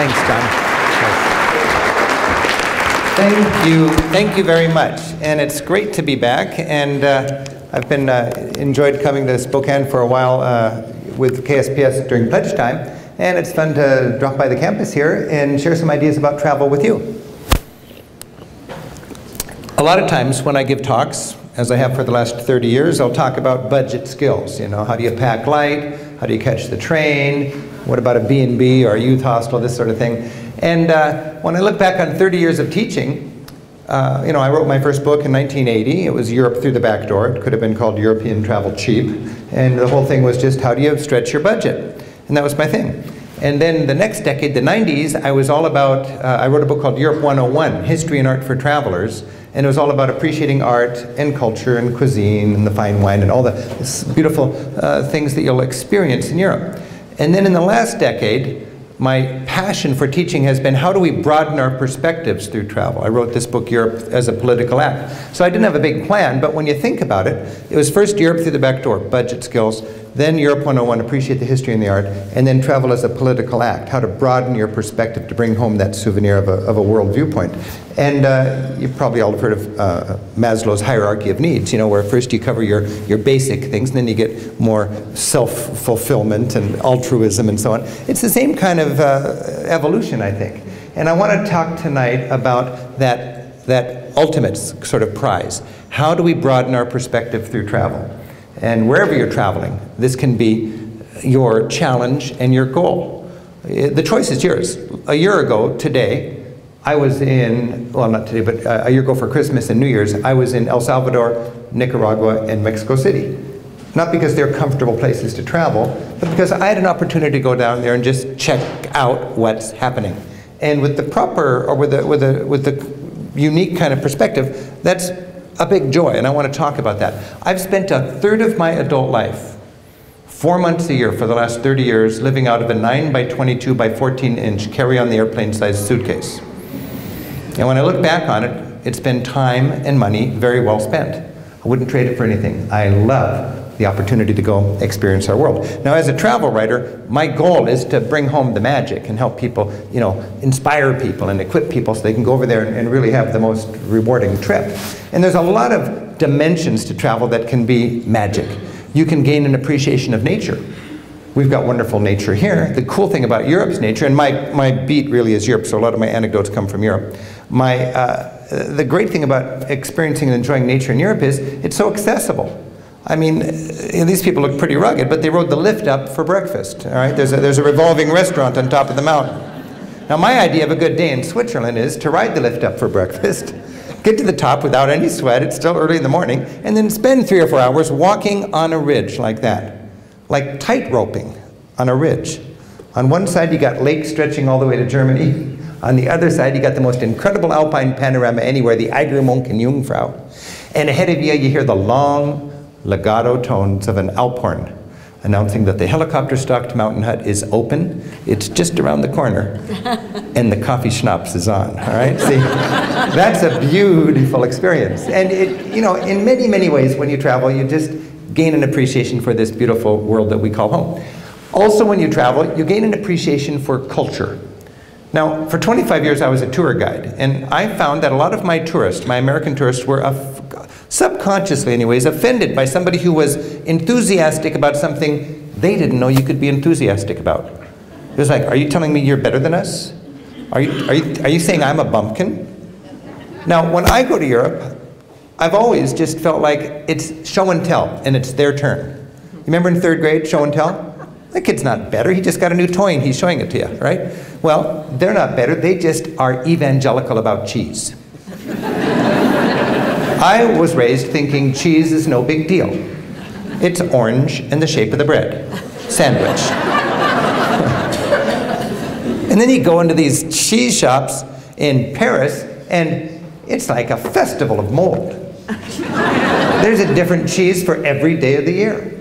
Thanks, John. Thank you very much. And it's great to be back. And I've been enjoyed coming to Spokane for a while with KSPS during pledge time. And it's fun to drop by the campus here and share some ideas about travel with you. A lot of times when I give talks, as I have for the last 30 years, I'll talk about budget skills. You know, how do you pack light? How do you catch the train? What about a B&B or a youth hostel, this sort of thing. And when I look back on 30 years of teaching, you know, I wrote my first book in 1980. It was Europe Through the Back Door. It could have been called European Travel Cheap. And the whole thing was just how do you stretch your budget? And that was my thing. And then the next decade, the 90s, I was all about, I wrote a book called Europe 101, History and Art for Travelers. And it was all about appreciating art and culture and cuisine and the fine wine and all the beautiful things that you'll experience in Europe. And then in the last decade, my passion for teaching has been how do we broaden our perspectives through travel. I wrote this book, Europe as a Political Act. So I didn't have a big plan, but when you think about it, it was first Europe Through the Back Door, budget skills, then Europe 101, appreciate the history and the art, and then travel as a political act, how to broaden your perspective to bring home that souvenir of a world viewpoint. And you've probably all heard of Maslow's hierarchy of needs, you know, where first you cover your basic things, and then you get more self-fulfillment and altruism and so on. It's the same kind of evolution, I think. And I want to talk tonight about that ultimate sort of prize. How do we broaden our perspective through travel? And wherever you're traveling, this can be your challenge and your goal. The choice is yours. A year ago, today, I was in, well, not today, but a year ago for Christmas and New Year's, I was in El Salvador, Nicaragua, and Mexico City. Not because they're comfortable places to travel, but because I had an opportunity to go down there and just check out what's happening. And with the proper, or with the unique kind of perspective, that's a big joy, and I want to talk about that. I've spent a third of my adult life, 4 months a year for the last 30 years, living out of a 9 by 22 by 14 inch carry-on-the-airplane sized suitcase. And when I look back on it, it's been time and money very well spent. I wouldn't trade it for anything. I love the opportunity to go experience our world. Now, as a travel writer, my goal is to bring home the magic and help people, you know, inspire people and equip people so they can go over there and really have the most rewarding trip. And there's a lot of dimensions to travel that can be magic. You can gain an appreciation of nature. We've got wonderful nature here. The cool thing about Europe's nature, and my beat really is Europe, so a lot of my anecdotes come from Europe. The great thing about experiencing and enjoying nature in Europe is it's so accessible. I mean, these people look pretty rugged, but they rode the lift up for breakfast, all right? There's a revolving restaurant on top of the mountain. Now, my idea of a good day in Switzerland is to ride the lift up for breakfast, get to the top without any sweat, it's still early in the morning, and then spend 3 or 4 hours walking on a ridge like that, like tight-roping on a ridge. On one side, you got lakes stretching all the way to Germany. On the other side, you got the most incredible alpine panorama anywhere, the Eigermonken Jungfrau. And ahead of you, you hear the long, legato tones of an Alphorn announcing that the helicopter-stocked mountain hut is open, it's just around the corner, and the coffee schnapps is on, all right? See, that's a beautiful experience. And it, you know, in many, many ways when you travel, you just gain an appreciation for this beautiful world that we call home. Also, when you travel, you gain an appreciation for culture. Now, for 25 years, I was a tour guide, and I found that a lot of my tourists, my American tourists, were subconsciously anyways, offended by somebody who was enthusiastic about something they didn't know you could be enthusiastic about. It was like, are you telling me you're better than us? Are you saying I'm a bumpkin? Now, when I go to Europe, I've always just felt like it's show and tell, and it's their turn. You remember in 3rd grade, show and tell? That kid's not better, he just got a new toy and he's showing it to you, right? Well, they're not better, they just are evangelical about cheese. I was raised thinking cheese is no big deal. It's orange and the shape of the bread. Sandwich. And then you go into these cheese shops in Paris and it's like a festival of mold. There's a different cheese for every day of the year.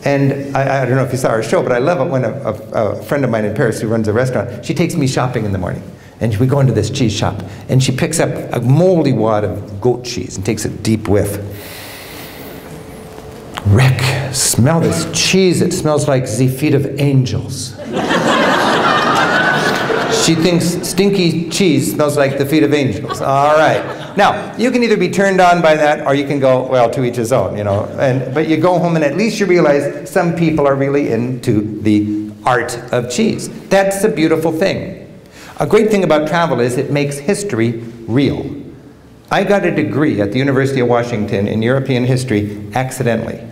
And I don't know if you saw our show, but I love it when a friend of mine in Paris who runs a restaurant, she takes me shopping in the morning. And we go into this cheese shop, and she picks up a moldy wad of goat cheese and takes a deep whiff. Rick, smell this cheese. It smells like the feet of angels. She thinks stinky cheese smells like the feet of angels. All right. Now, you can either be turned on by that, or you can go, well, to each his own, you know. But you go home and at least you realize some people are really into the art of cheese. That's a beautiful thing. A great thing about travel is it makes history real. I got a degree at the University of Washington in European history accidentally.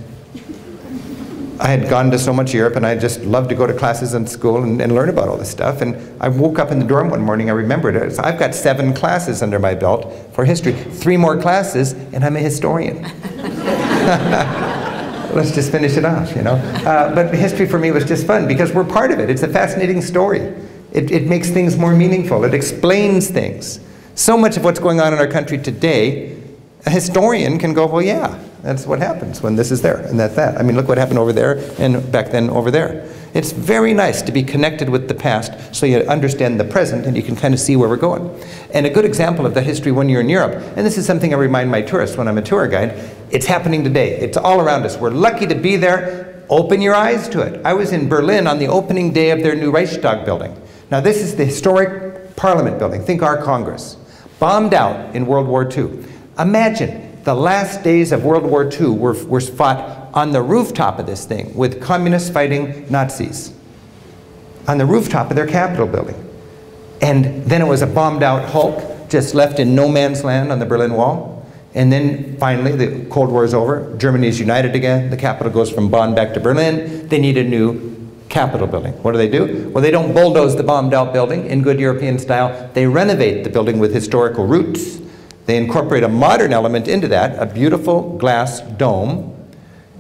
I had gone to so much Europe, and I just loved to go to classes in school and learn about all this stuff. And I woke up in the dorm one morning, I remembered it. So I've got 7 classes under my belt for history, 3 more classes, and I'm a historian. Let's just finish it off, you know. But history for me was just fun, because we're part of it. It's a fascinating story. It makes things more meaningful. It explains things. So much of what's going on in our country today, a historian can go, well, yeah, that's what happens when this is there and that's that. I mean, look what happened over there and back then over there. It's very nice to be connected with the past so you understand the present and you can kind of see where we're going. And a good example of that history when you're in Europe, and this is something I remind my tourists when I'm a tour guide, it's happening today. It's all around us. We're lucky to be there. Open your eyes to it. I was in Berlin on the opening day of their new Reichstag building. Now this is the historic Parliament building. Think our Congress. Bombed out in World War II. Imagine the last days of World War II were fought on the rooftop of this thing with communists fighting Nazis. On the rooftop of their Capitol building. And then it was a bombed out hulk just left in no man's land on the Berlin Wall. And then finally the Cold War is over. Germany is united again. The capital goes from Bonn back to Berlin. They need a new Capitol building. What do? Well, they don't bulldoze the bombed out building in good European style. They renovate the building with historical roots. They incorporate a modern element into that, a beautiful glass dome.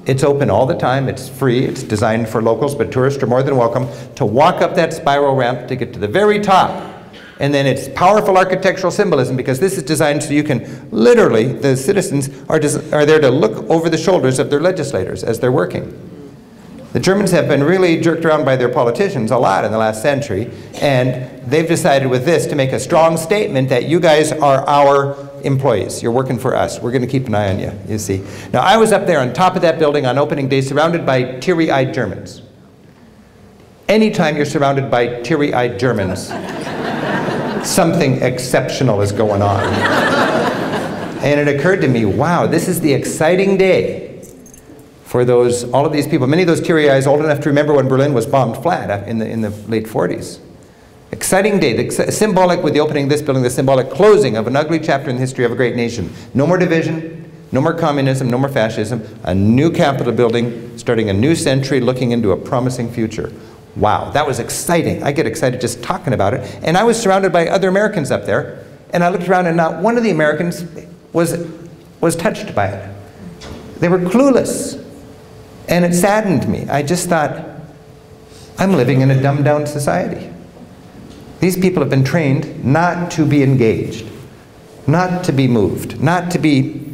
It's open all the time, it's free, it's designed for locals, but tourists are more than welcome to walk up that spiral ramp to get to the very top. And then it's powerful architectural symbolism, because this is designed so you can literally, the citizens are there to look over the shoulders of their legislators as they're working. The Germans have been really jerked around by their politicians a lot in the last century, and they've decided with this to make a strong statement that you guys are our employees. You're working for us. We're going to keep an eye on you, you see. Now, I was up there on top of that building on opening day surrounded by teary-eyed Germans. Anytime you're surrounded by teary-eyed Germans, something exceptional is going on. And it occurred to me, wow, this is the exciting day for all of these people. Many of those teary eyes old enough to remember when Berlin was bombed flat in the late 40s. Exciting day, symbolic with the opening of this building, the symbolic closing of an ugly chapter in the history of a great nation. No more division, no more communism, no more fascism, a new Capitol building, starting a new century, looking into a promising future. Wow, that was exciting. I get excited just talking about it. And I was surrounded by other Americans up there, and I looked around and not one of the Americans was touched by it. They were clueless. And it saddened me. I just thought, I'm living in a dumbed-down society. These people have been trained not to be engaged, not to be moved, not to be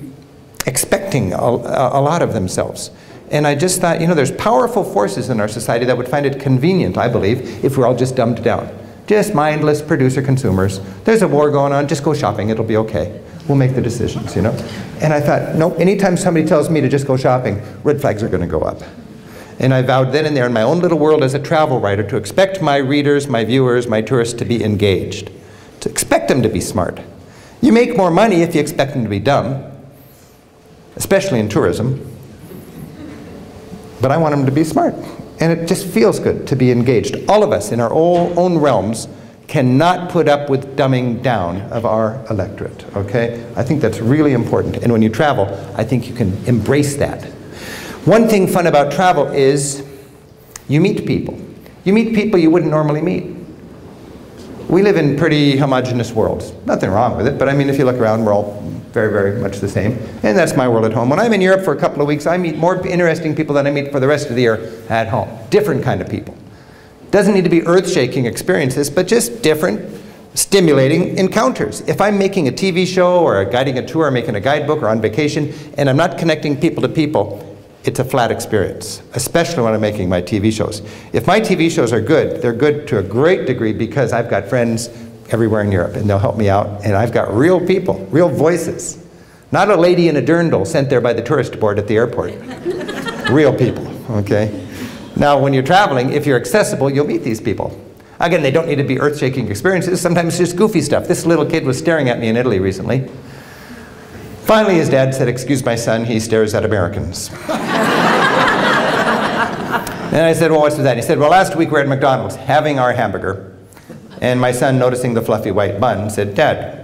expecting a lot of themselves. And I just thought, you know, there's powerful forces in our society that would find it convenient, I believe, if we're all just dumbed down. Just mindless producer consumers. There's a war going on, just go shopping, it'll be okay. We'll make the decisions, you know. And I thought, no, anytime somebody tells me to just go shopping, red flags are going to go up. And I vowed then and there in my own little world as a travel writer to expect my readers, my viewers, my tourists to be engaged. To expect them to be smart. You make more money if you expect them to be dumb, especially in tourism. But I want them to be smart. And it just feels good to be engaged. All of us in our own realms cannot put up with dumbing down of our electorate, okay? I think that's really important. And when you travel, I think you can embrace that. One thing fun about travel is you meet people. You meet people you wouldn't normally meet. We live in pretty homogeneous worlds. Nothing wrong with it, but I mean, if you look around, we're all very, very much the same. And that's my world at home. When I'm in Europe for a couple of weeks, I meet more interesting people than I meet for the rest of the year at home. Different kind of people. Doesn't need to be earth-shaking experiences, but just different, stimulating encounters. If I'm making a TV show or guiding a tour or making a guidebook or on vacation, and I'm not connecting people to people, it's a flat experience, especially when I'm making my TV shows. If my TV shows are good, they're good to a great degree because I've got friends everywhere in Europe, and they'll help me out, and I've got real people, real voices. Not a lady in a dirndl sent there by the tourist board at the airport. Real people, okay? Now, when you're traveling, if you're accessible, you'll meet these people. Again, they don't need to be earth-shaking experiences. Sometimes just goofy stuff. This little kid was staring at me in Italy recently. Finally, his dad said, "Excuse my son, he stares at Americans." And I said, "Well, what's with that?" He said, "Well, last week we were at McDonald's having our hamburger, and my son, noticing the fluffy white bun, said, 'Dad,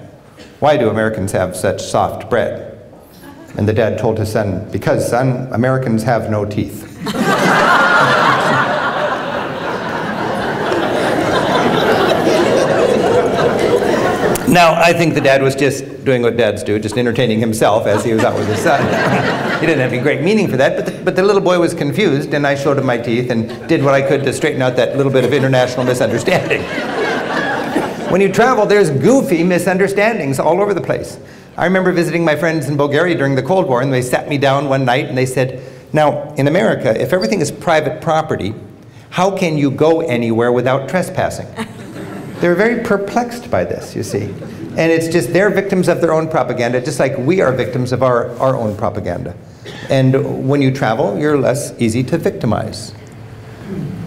why do Americans have such soft bread?' And the dad told his son, 'Because, son, Americans have no teeth.'" Now, I think the dad was just doing what dads do, just entertaining himself as he was out with his son. He didn't have any great meaning for that, but the little boy was confused, and I showed him my teeth and did what I could to straighten out that little bit of international misunderstanding. When you travel, there's goofy misunderstandings all over the place. I remember visiting my friends in Bulgaria during the Cold War, and they sat me down one night and they said, "Now, in America, if everything is private property, how can you go anywhere without trespassing?" They're very perplexed by this, you see. And it's just they're victims of their own propaganda, just like we are victims of our own propaganda. And when you travel, you're less easy to victimize.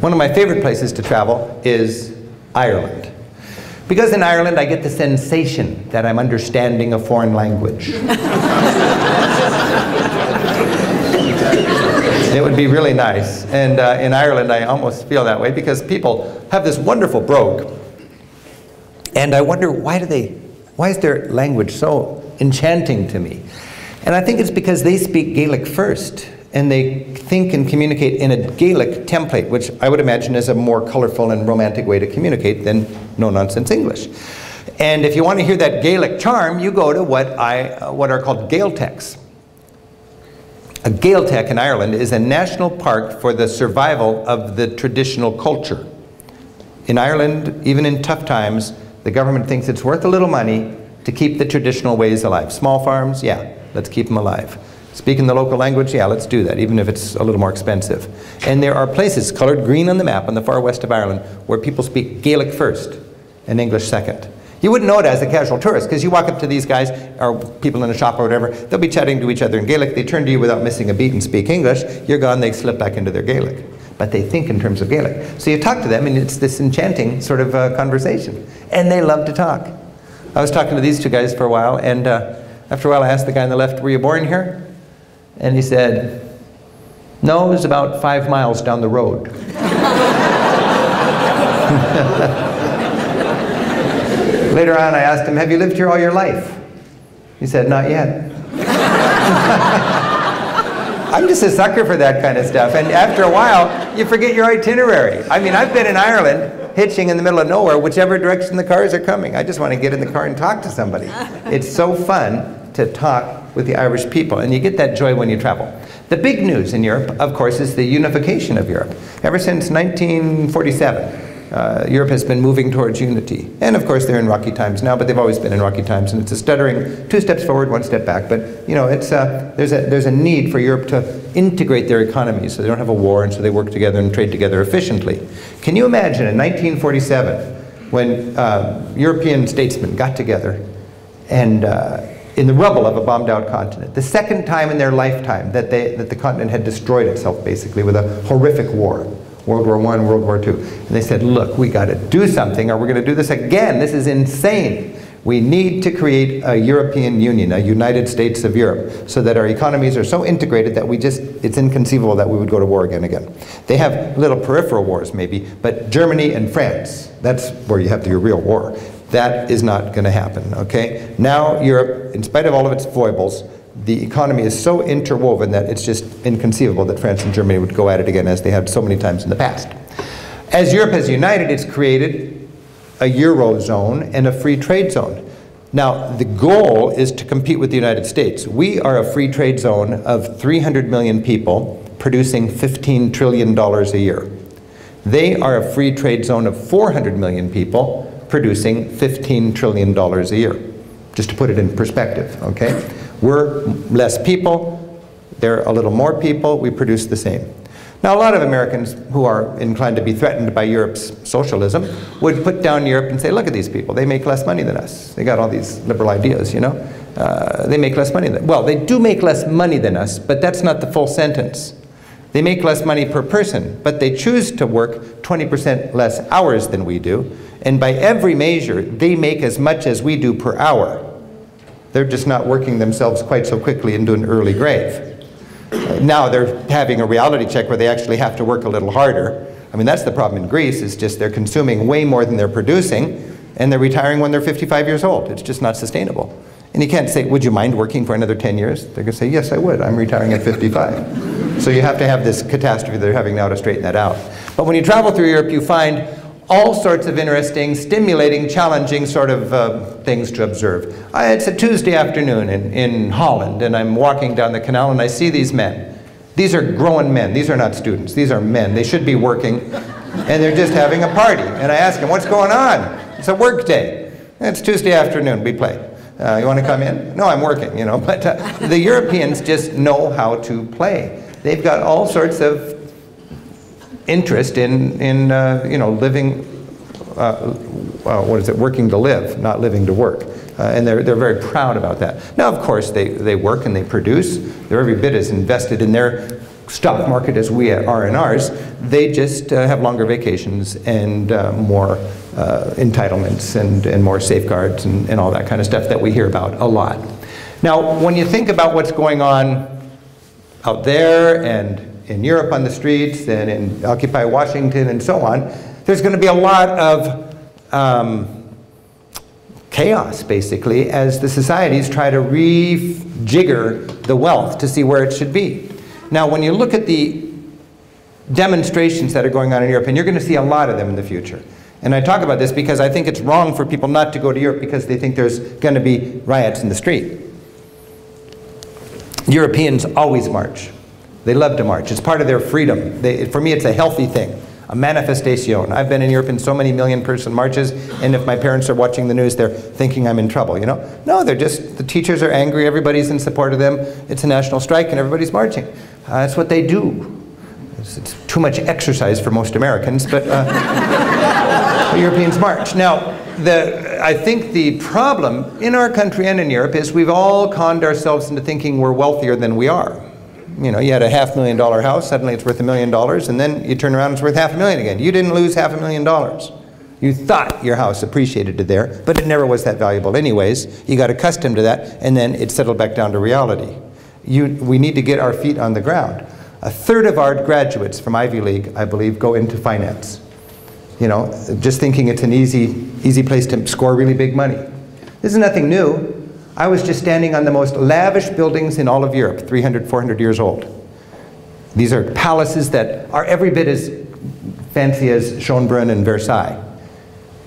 One of my favorite places to travel is Ireland. Because in Ireland, I get the sensation that I'm understanding a foreign language. It would be really nice. And in Ireland, I almost feel that way because people have this wonderful brogue. And I wonder, why is their language so enchanting to me? And I think it's because they speak Gaelic first, and they think and communicate in a Gaelic template, which I would imagine is a more colorful and romantic way to communicate than no-nonsense English. And if you want to hear that Gaelic charm, you go to what are called Gaeltachts. A Gaeltacht in Ireland is a national park for the survival of the traditional culture. In Ireland, even in tough times, the government thinks it's worth a little money to keep the traditional ways alive. Small farms, yeah, let's keep them alive. Speaking the local language, yeah, let's do that, even if it's a little more expensive. And there are places colored green on the map on the far west of Ireland where people speak Gaelic first and English second. You wouldn't know it as a casual tourist, because you walk up to these guys, or people in a shop or whatever, they'll be chatting to each other in Gaelic, they turn to you without missing a beat and speak English, you're gone, they slip back into their Gaelic. But they think in terms of Gaelic. So you talk to them and it's this enchanting sort of conversation. And they love to talk. I was talking to these two guys for a while, and after a while I asked the guy on the left, "Were you born here?" And he said, "No, it was about 5 miles down the road." Later on I asked him, "Have you lived here all your life?" He said, "Not yet." I'm just a sucker for that kind of stuff, and after a while, you forget your itinerary. I mean, I've been in Ireland, hitching in the middle of nowhere, whichever direction the cars are coming. I just want to get in the car and talk to somebody. It's so fun to talk with the Irish people, and you get that joy when you travel. The big news in Europe, of course, is the unification of Europe. Ever since 1947, Europe has been moving towards unity. And of course they're in rocky times now, but they've always been in rocky times, and it's a stuttering 2 steps forward, 1 step back. But you know, it's, there's a need for Europe to integrate their economies so they don't have a war, and so they work together and trade together efficiently. Can you imagine in 1947 when European statesmen got together and in the rubble of a bombed out continent, the second time in their lifetime that the continent had destroyed itself basically with a horrific war. World War I, World War II. And they said, look, we got to do something or we're going to do this again. This is insane. We need to create a European Union, a United States of Europe, so that our economies are so integrated that it's inconceivable that we would go to war again. They have little peripheral wars maybe, but Germany and France, that's where you have your real war. That is not going to happen, okay? Now Europe, in spite of all of its foibles, the economy is so interwoven that it's just inconceivable that France and Germany would go at it again as they have so many times in the past. As Europe has united, it's created a Eurozone and a free trade zone. Now, the goal is to compete with the United States. We are a free trade zone of 300 million people producing $15 trillion a year. They are a free trade zone of 400 million people producing $15 trillion a year. Just to put it in perspective, okay? We're less people, they're a little more people, we produce the same. Now a lot of Americans who are inclined to be threatened by Europe's socialism would put down Europe and say, look at these people, they make less money than us. They got all these liberal ideas, you know. They make less money than, well, they do make less money than us, but that's not the full sentence. They make less money per person, but they choose to work 20% less hours than we do. And by every measure, they make as much as we do per hour. They're just not working themselves quite so quickly into an early grave. Now they're having a reality check where they actually have to work a little harder. I mean, that's the problem in Greece, is just they're consuming way more than they're producing, and they're retiring when they're 55 years old. It's just not sustainable. And you can't say, would you mind working for another 10 years? They're going to say, yes, I would. I'm retiring at 55. So you have to have this catastrophe they're having now to straighten that out. But when you travel through Europe, you find all sorts of interesting, stimulating, challenging sort of things to observe. It's a Tuesday afternoon in Holland, and I'm walking down the canal, and I see these men. These are grown men. These are not students. These are men. They should be working, and they're just having a party. And I ask them, what's going on? It's a work day. It's Tuesday afternoon. We play. You want to come in? No, I'm working, you know. But the Europeans just know how to play. They've got all sorts of interest in you know, living, what is it, working to live, not living to work. And they're very proud about that. Now, of course, they work and they produce. They're every bit as invested in their stock market as we are in ours. They just have longer vacations and more entitlements and more safeguards and all that kind of stuff that we hear about a lot. Now, when you think about what's going on out there and in Europe on the streets and in Occupy Washington and so on, there's going to be a lot of chaos, basically, as the societies try to rejigger the wealth to see where it should be. Now, when you look at the demonstrations that are going on in Europe, and you're going to see a lot of them in the future, and I talk about this because I think it's wrong for people not to go to Europe because they think there's going to be riots in the street. Europeans always march. They love to march. It's part of their freedom. For me, it's a healthy thing, a manifestation. I've been in Europe in so many million-person marches, and if my parents are watching the news, they're thinking I'm in trouble, you know? No, they're just, the teachers are angry, everybody's in support of them, it's a national strike, and everybody's marching. That's what they do. It's too much exercise for most Americans, but the Europeans march. Now, I think the problem in our country and in Europe is we've all conned ourselves into thinking we're wealthier than we are. You know, you had a $500,000 house, suddenly it's worth $1 million, and then you turn around and it's worth $500,000 again. You didn't lose $500,000. You thought your house appreciated it there, but it never was that valuable anyways. You got accustomed to that, and then it settled back down to reality. We need to get our feet on the ground. A third of our graduates from Ivy League, I believe, go into finance. You know, just thinking it's an easy place to score really big money. This is nothing new. I was just standing on the most lavish buildings in all of Europe, 300, 400 years old. These are palaces that are every bit as fancy as Schönbrunn and Versailles.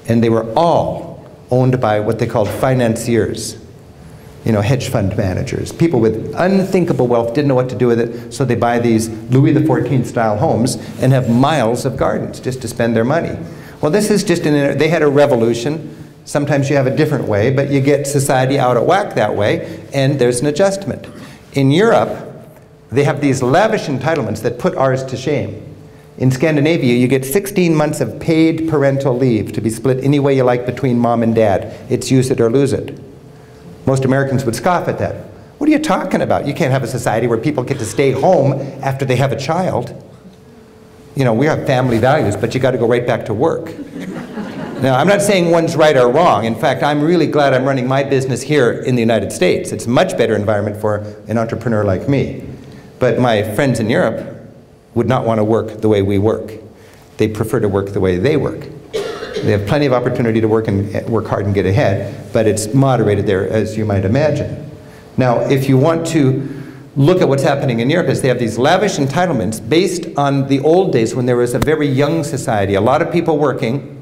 And they were all owned by what they called financiers. You know, hedge fund managers. People with unthinkable wealth didn't know what to do with it, so they buy these Louis XIV style homes and have miles of gardens just to spend their money. Well, this is just they had a revolution. Sometimes you have a different way, but you get society out of whack that way, and there's an adjustment. In Europe, they have these lavish entitlements that put ours to shame. In Scandinavia, you get 16 months of paid parental leave to be split any way you like between mom and dad. It's use it or lose it. Most Americans would scoff at that. What are you talking about? You can't have a society where people get to stay home after they have a child. You know, we have family values, but you got to go right back to work. Now, I'm not saying one's right or wrong. In fact, I'm really glad I'm running my business here in the United States. It's a much better environment for an entrepreneur like me. But my friends in Europe would not want to work the way we work. They prefer to work the way they work. They have plenty of opportunity to work hard and get ahead, but it's moderated there, as you might imagine. Now, if you want to look at what's happening in Europe, is they have these lavish entitlements based on the old days when there was a very young society, a lot of people working,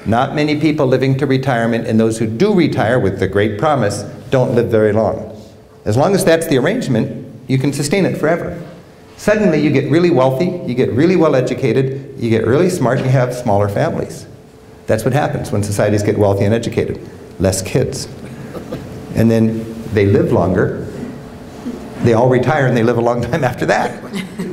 not many people living to retirement, and those who do retire with the great promise don't live very long. As long as that's the arrangement, you can sustain it forever. Suddenly you get really wealthy, you get really well educated, you get really smart, and you have smaller families. That's what happens when societies get wealthy and educated. Less kids. And then they live longer. They all retire and they live a long time after that.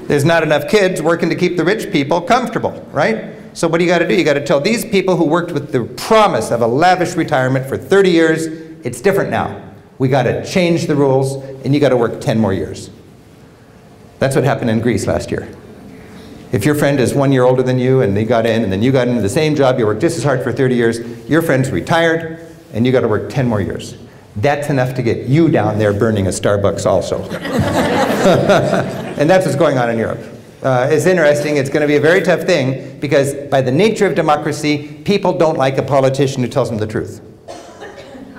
There's not enough kids working to keep the rich people comfortable, right? So what do? You got to tell these people who worked with the promise of a lavish retirement for 30 years, it's different now. We got to change the rules, and you got to work 10 more years. That's what happened in Greece last year. If your friend is 1 year older than you and they got in and then you got into the same job, you worked just as hard for 30 years, your friend's retired and you got to work 10 more years. That's enough to get you down there burning a Starbucks also. And that's what's going on in Europe. It's interesting. It's going to be a very tough thing because by the nature of democracy, people don't like a politician who tells them the truth.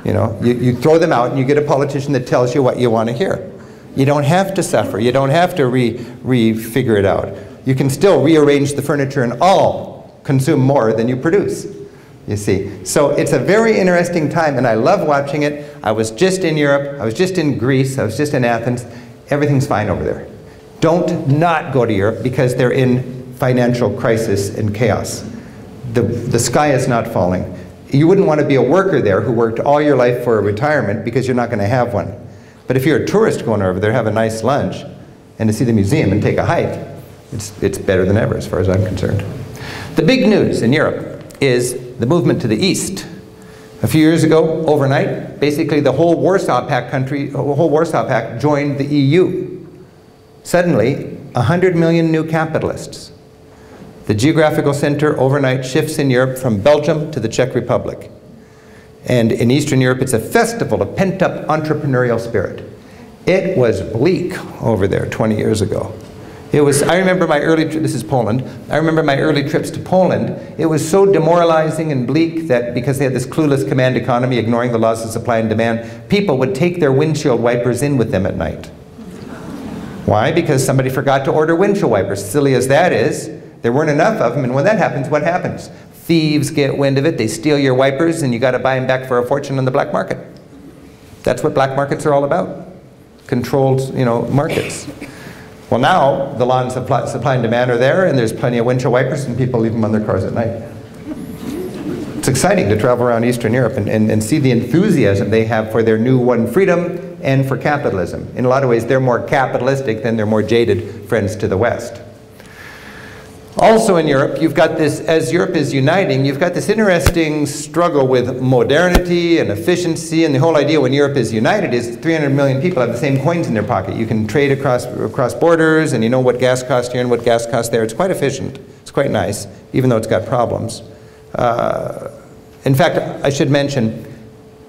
You know, you throw them out and you get a politician that tells you what you want to hear. You don't have to suffer. You don't have to re-figure it out. You can still rearrange the furniture and all consume more than you produce, you see. So it's a very interesting time and I love watching it. I was just in Europe. I was just in Greece. I was just in Athens. Everything's fine over there. Don't not go to Europe because they're in financial crisis and chaos. The sky is not falling. You wouldn't want to be a worker there who worked all your life for a retirement because you're not going to have one. But if you're a tourist going over there, have a nice lunch, and to see the museum and take a hike, it's better than ever as far as I'm concerned. The big news in Europe is the movement to the east. A few years ago, overnight, basically the whole Warsaw Pact joined the EU. Suddenly, 100 million new capitalists. The geographical center overnight shifts in Europe from Belgium to the Czech Republic. And in Eastern Europe, it's a festival of pent-up entrepreneurial spirit. It was bleak over there 20 years ago. I remember my early, this is Poland, I remember my early trips to Poland. It was so demoralizing and bleak that because they had this clueless command economy, ignoring the laws of supply and demand, people would take their windshield wipers in with them at night. Why? Because somebody forgot to order windshield wipers. Silly as that is, there weren't enough of them, and when that happens, what happens? Thieves get wind of it, they steal your wipers, and you got to buy them back for a fortune on the black market. That's what black markets are all about. Controlled, markets. Well, now the laws of supply and demand are there, and there's plenty of windshield wipers, and people leave them on their cars at night. It's exciting to travel around Eastern Europe and see the enthusiasm they have for their new won freedom and for capitalism. In a lot of ways, they're more capitalistic than their more jaded friends to the West. Also in Europe, you've got this, as Europe is uniting, you've got this interesting struggle with modernity and efficiency, and the whole idea when Europe is united is 300 million people have the same coins in their pocket. You can trade across borders, and you know what gas costs here and what gas costs there. It's quite efficient. It's quite nice, even though it's got problems. In fact, I should mention,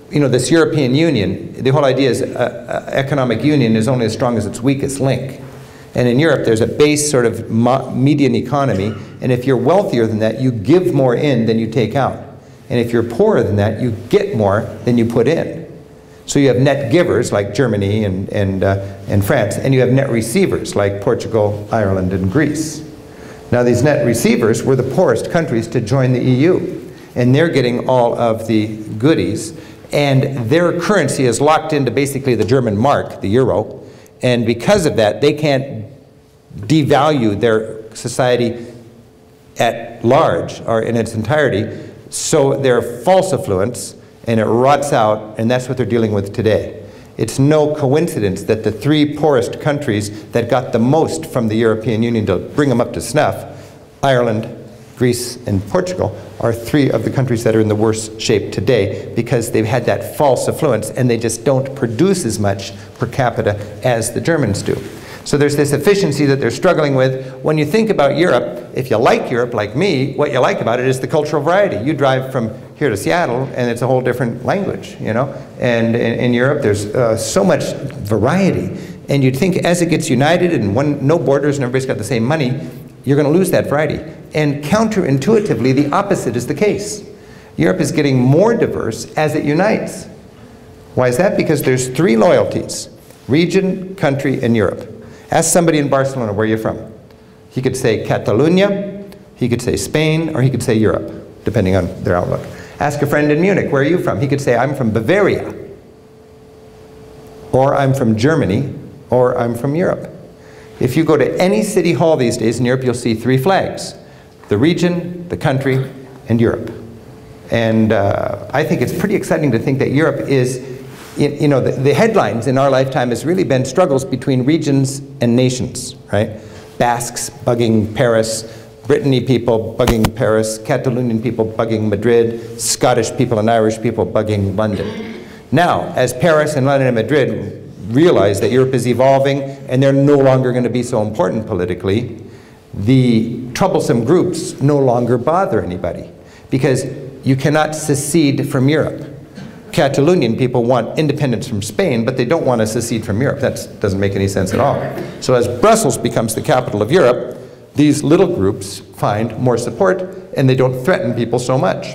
this European Union, the whole idea is economic union is only as strong as its weakest link. And in Europe, there's a base sort of median economy, and if you're wealthier than that, you give more in than you take out. And if you're poorer than that, you get more than you put in. So you have net givers like Germany and France, and you have net receivers like Portugal, Ireland, and Greece. Now these net receivers were the poorest countries to join the EU, and they're getting all of the goodies, and their currency is locked into basically the German mark, the euro, and because of that, they can't devalue their society at large or in its entirety, so they're false affluence and it rots out, and that's what they're dealing with today. It's no coincidence that the three poorest countries that got the most from the European Union to bring them up to snuff, Ireland, Greece, and Portugal, are three of the countries that are in the worst shape today because they've had that false affluence and they just don't produce as much per capita as the Germans do. So there's this efficiency that they're struggling with. When you think about Europe, if you like Europe like me, what you like about it is the cultural variety. You drive from here to Seattle and it's a whole different language, And in Europe there's so much variety. And you'd think as it gets united and no borders and everybody's got the same money, you're going to lose that variety. And counterintuitively, the opposite is the case. Europe is getting more diverse as it unites. Why is that? Because there's three loyalties: region, country, and Europe. Ask somebody in Barcelona, where you're from. He could say Catalonia, he could say Spain, or he could say Europe, depending on their outlook. Ask a friend in Munich, where are you from? He could say, I'm from Bavaria, or I'm from Germany, or I'm from Europe. If you go to any city hall these days in Europe, you'll see three flags: the region, the country, and Europe. And I think it's pretty exciting to think that Europe is, the headlines in our lifetime has really been struggles between regions and nations, right? Basques bugging Paris, Brittany people bugging Paris, Catalonian people bugging Madrid, Scottish people and Irish people bugging London. Now, as Paris and London and Madrid realize that Europe is evolving and they're no longer going to be so important politically, the troublesome groups no longer bother anybody, because you cannot secede from Europe. Catalonian people want independence from Spain, but they don't want to secede from Europe. That doesn't make any sense at all. So as Brussels becomes the capital of Europe, these little groups find more support, and they don't threaten people so much.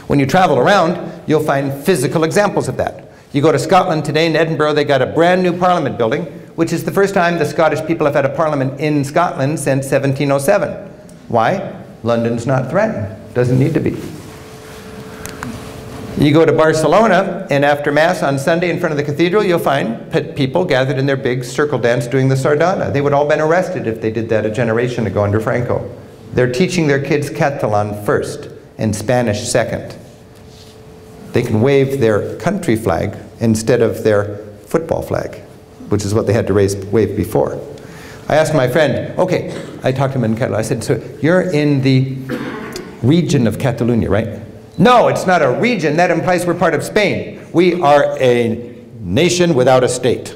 When you travel around, you'll find physical examples of that. You go to Scotland today, in Edinburgh, they got a brand new parliament building, which is the first time the Scottish people have had a parliament in Scotland since 1707. Why? London's not threatened. Doesn't need to be. You go to Barcelona, and after Mass on Sunday in front of the cathedral, you'll find people gathered in their big circle dance doing the sardana. They would all been arrested if they did that a generation ago under Franco. They're teaching their kids Catalan first and Spanish second. They can wave their country flag instead of their football flag, which is what they had to wave before. I asked my friend, okay, I talked to him in Catalan. I said, so you're in the region of Catalonia, right? No, it's not a region. That implies we're part of Spain. We are a nation without a state.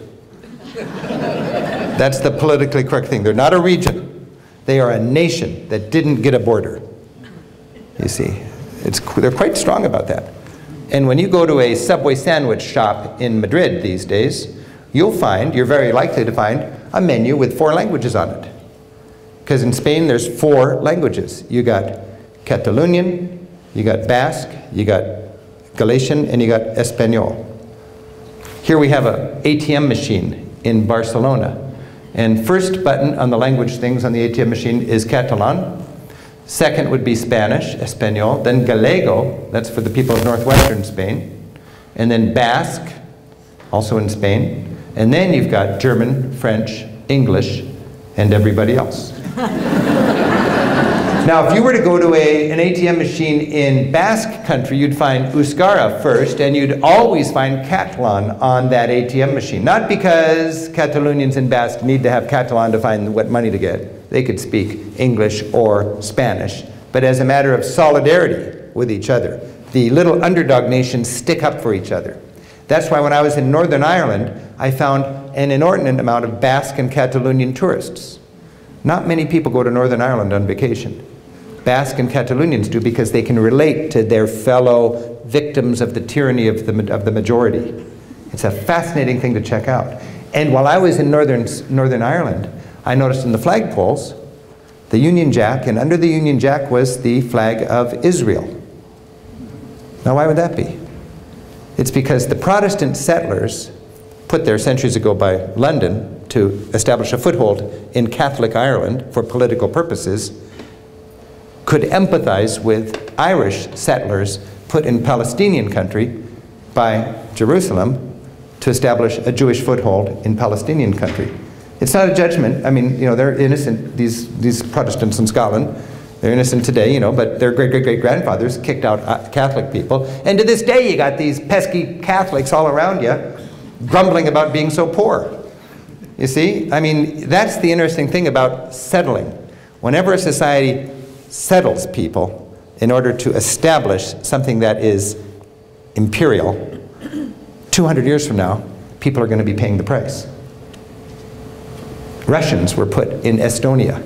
That's the politically correct thing. They're not a region. They are a nation that didn't get a border. You see, they're quite strong about that. And when you go to a Subway sandwich shop in Madrid these days, you're very likely to find a menu with 4 languages on it. Because in Spain there's 4 languages. You got Catalonian, you got Basque, you got Galician, and you got Espanol. Here we have an ATM machine in Barcelona. And first button on the language things on the ATM machine is Catalan. Second would be Spanish, Espanol. Then Gallego, that's for the people of northwestern Spain. And then Basque, also in Spain. And then you've got German, French, English, and everybody else. Now, if you were to go to an ATM machine in Basque country, you'd find Euskara first, and you'd always find Catalan on that ATM machine. Not because Catalonians and Basque need to have Catalan to find what money to get. They could speak English or Spanish, but as a matter of solidarity with each other. The little underdog nations stick up for each other. That's why when I was in Northern Ireland, I found an inordinate amount of Basque and Catalonian tourists. Not many people go to Northern Ireland on vacation. Basque and Catalonians do, because they can relate to their fellow victims of the tyranny of the majority. It's a fascinating thing to check out. And while I was in Northern Ireland, I noticed in the flagpoles the Union Jack, and under the Union Jack was the flag of Israel. Now why would that be? It's because the Protestant settlers put there centuries ago by London to establish a foothold in Catholic Ireland for political purposes, could empathize with Irish settlers put in Palestinian country by Jerusalem to establish a Jewish foothold in Palestinian country. It's not a judgment. I mean, you know, they're innocent, these Protestants in Scotland. They're innocent today, you know, but their great-great-great-grandfathers kicked out Catholic people. And to this day, you got these pesky Catholics all around you grumbling about being so poor. You see? I mean, that's the interesting thing about settling. Whenever a society settles people in order to establish something that is imperial, 200 years from now, people are going to be paying the price. Russians were put in Estonia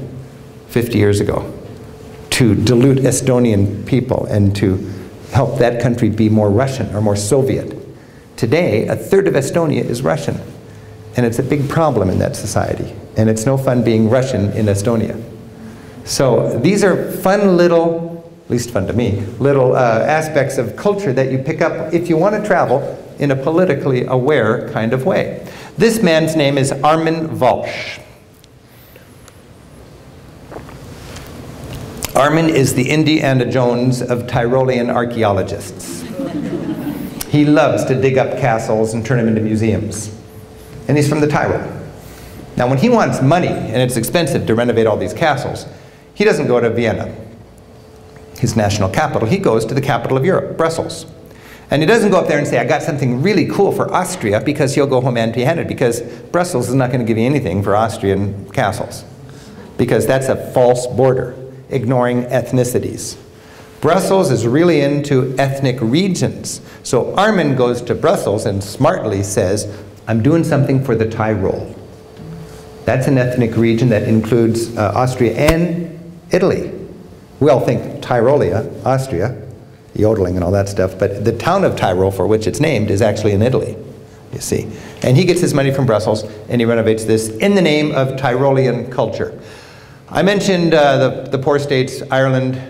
50 years ago to dilute Estonian people and to help that country be more Russian or more Soviet. Today, a third of Estonia is Russian, and it's a big problem in that society, and it's no fun being Russian in Estonia. So these are fun little, at least fun to me, little aspects of culture that you pick up if you want to travel in a politically aware kind of way. This man's name is Armin Walsh. Armin is the Indiana Jones of Tyrolean archaeologists. He loves to dig up castles and turn them into museums. And he's from the Tyrol. Now when he wants money, and it's expensive to renovate all these castles, he doesn't go to Vienna, his national capital. He goes to the capital of Europe, Brussels. And he doesn't go up there and say, I got something really cool for Austria, because he'll go home empty-handed, because Brussels is not going to give you anything for Austrian castles, because that's a false border, ignoring ethnicities. Brussels is really into ethnic regions. So Armin goes to Brussels and smartly says, I'm doing something for the Tyrol. That's an ethnic region that includes Austria and Italy. We all think Tyrolia, Austria, yodeling and all that stuff, but the town of Tyrol, for which it's named, is actually in Italy, you see. And he gets his money from Brussels, and he renovates this in the name of Tyrolean culture. I mentioned the poor states, Ireland,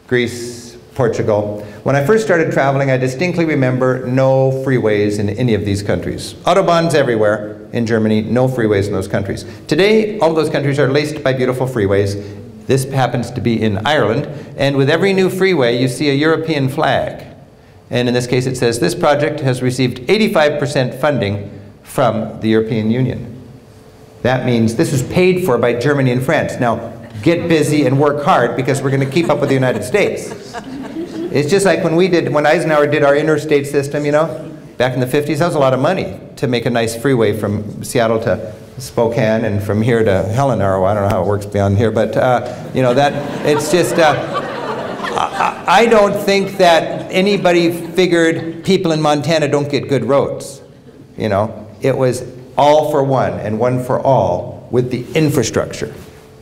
Greece, Portugal. When I first started traveling, I distinctly remember no freeways in any of these countries. Autobahns everywhere in Germany, no freeways in those countries. Today, all of those countries are laced by beautiful freeways. This happens to be in Ireland, and with every new freeway, you see a European flag. And in this case, it says, this project has received 85% funding from the European Union. That means this is paid for by Germany and France. Now, get busy and work hard, because we're going to keep up with the United States. It's just like when Eisenhower did our interstate system, you know, back in the 50s, that was a lot of money to make a nice freeway from Seattle to Spokane and from here to Helena, or I don't know how it works beyond here, but you know, that it's just, I don't think that anybody figured people in Montana don't get good roads. You know, it was all for one and one for all with the infrastructure.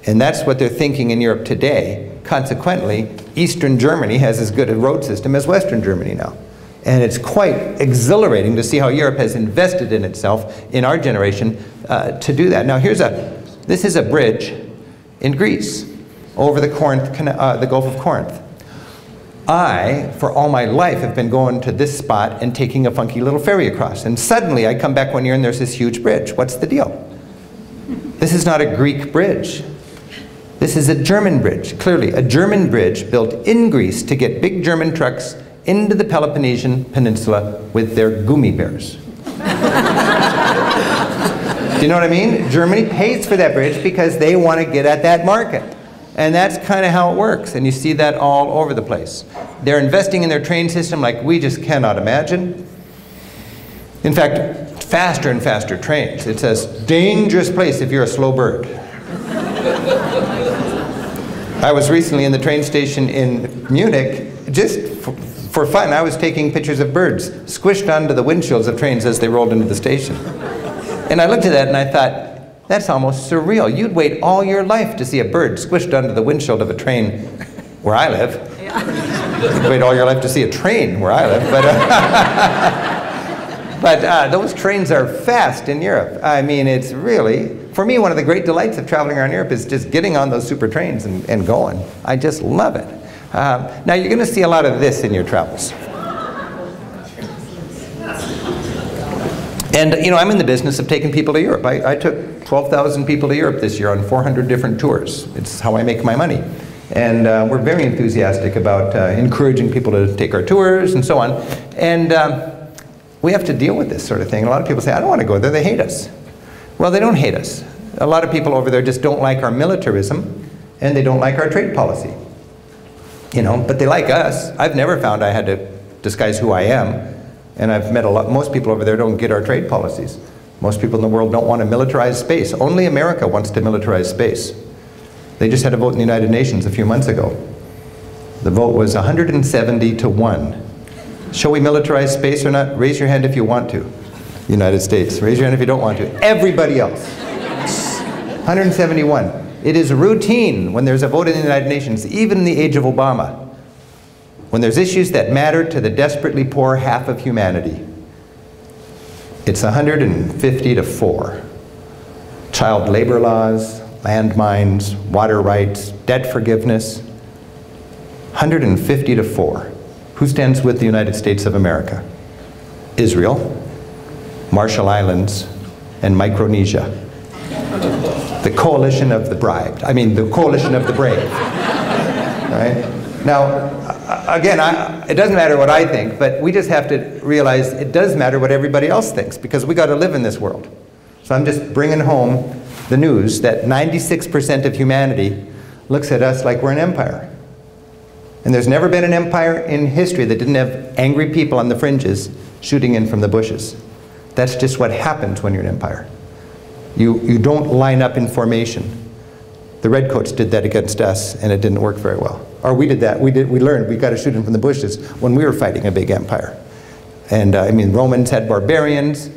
And that's what they're thinking in Europe today. Consequently, Eastern Germany has as good a road system as Western Germany now. And it's quite exhilarating to see how Europe has invested in itself in our generation to do that. Now this is a bridge in Greece over the Gulf of Corinth. I, for all my life, have been going to this spot and taking a funky little ferry across. And suddenly I come back one year and there's this huge bridge. What's the deal? This is not a Greek bridge. This is a German bridge, clearly a German bridge built in Greece to get big German trucks into the Peloponnesian Peninsula with their gummy bears. Do you know what I mean? Germany pays for that bridge because they want to get at that market. And that's kind of how it works, and you see that all over the place. They're investing in their train system like we just cannot imagine. In fact, faster and faster trains. It says, dangerous place if you're a slow bird. I was recently in the train station in Munich, just for fun. I was taking pictures of birds squished onto the windshields of trains as they rolled into the station. And I looked at that and I thought, that's almost surreal. You'd wait all your life to see a bird squished onto the windshield of a train where I live. Yeah. You'd wait all your life to see a train where I live. But those trains are fast in Europe. I mean, it's really, for me, one of the great delights of traveling around Europe is just getting on those super trains and going. I just love it. Now, you're going to see a lot of this in your travels. And, you know, I'm in the business of taking people to Europe. I took 12,000 people to Europe this year on 400 different tours. It's how I make my money. And we're very enthusiastic about encouraging people to take our tours and so on. And we have to deal with this sort of thing. A lot of people say, I don't want to go there, they hate us. Well, they don't hate us. A lot of people over there just don't like our militarism, and they don't like our trade policy. You know, but they like us. I've never found I had to disguise who I am. And I've met most people over there don't get our trade policies. Most people in the world don't want to militarize space. Only America wants to militarize space. They just had a vote in the United Nations a few months ago. The vote was 170 to 1. Shall we militarize space or not? Raise your hand if you want to. United States. Raise your hand if you don't want to. Everybody else. 171. It is routine when there's a vote in the United Nations, even in the age of Obama, when there's issues that matter to the desperately poor half of humanity. It's 150 to 4. Child labor laws, landmines, water rights, debt forgiveness. 150 to 4. Who stands with the United States of America? Israel, Marshall Islands, and Micronesia. The coalition of the bribed. I mean, the coalition of the brave. Right? Now, again, it doesn't matter what I think, but we just have to realize it does matter what everybody else thinks, because we got to live in this world. So I'm just bringing home the news that 96% of humanity looks at us like we're an empire. And there's never been an empire in history that didn't have angry people on the fringes shooting in from the bushes. That's just what happens when you're an empire. You don't line up in formation. The Redcoats did that against us, and it didn't work very well. Or we did that. We learned we got to shoot in from the bushes when we were fighting a big empire. And I mean, Romans had barbarians,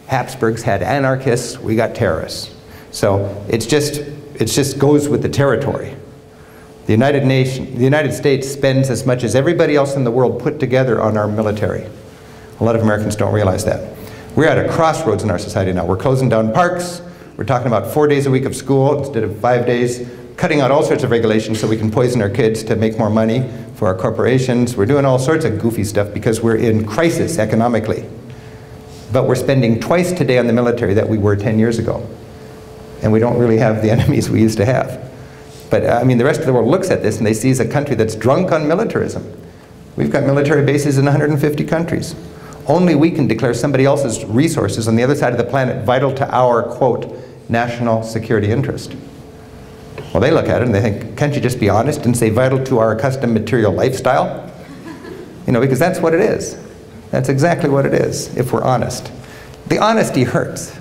Habsburgs had anarchists, we got terrorists. So it just goes with the territory. The United States spends as much as everybody else in the world put together on our military. A lot of Americans don't realize that. We're at a crossroads in our society now. We're closing down parks. We're talking about 4 days a week of school instead of 5 days, cutting out all sorts of regulations so we can poison our kids to make more money for our corporations. We're doing all sorts of goofy stuff because we're in crisis economically. But we're spending twice today on the military that we were 10 years ago. And we don't really have the enemies we used to have. But I mean, the rest of the world looks at this and they see as a country that's drunk on militarism. We've got military bases in 150 countries. Only we can declare somebody else's resources on the other side of the planet vital to our, quote, national security interest. Well, they look at it and they think, can't you just be honest and say vital to our custom material lifestyle? You know, because that's what it is. That's exactly what it is, if we're honest. The honesty hurts.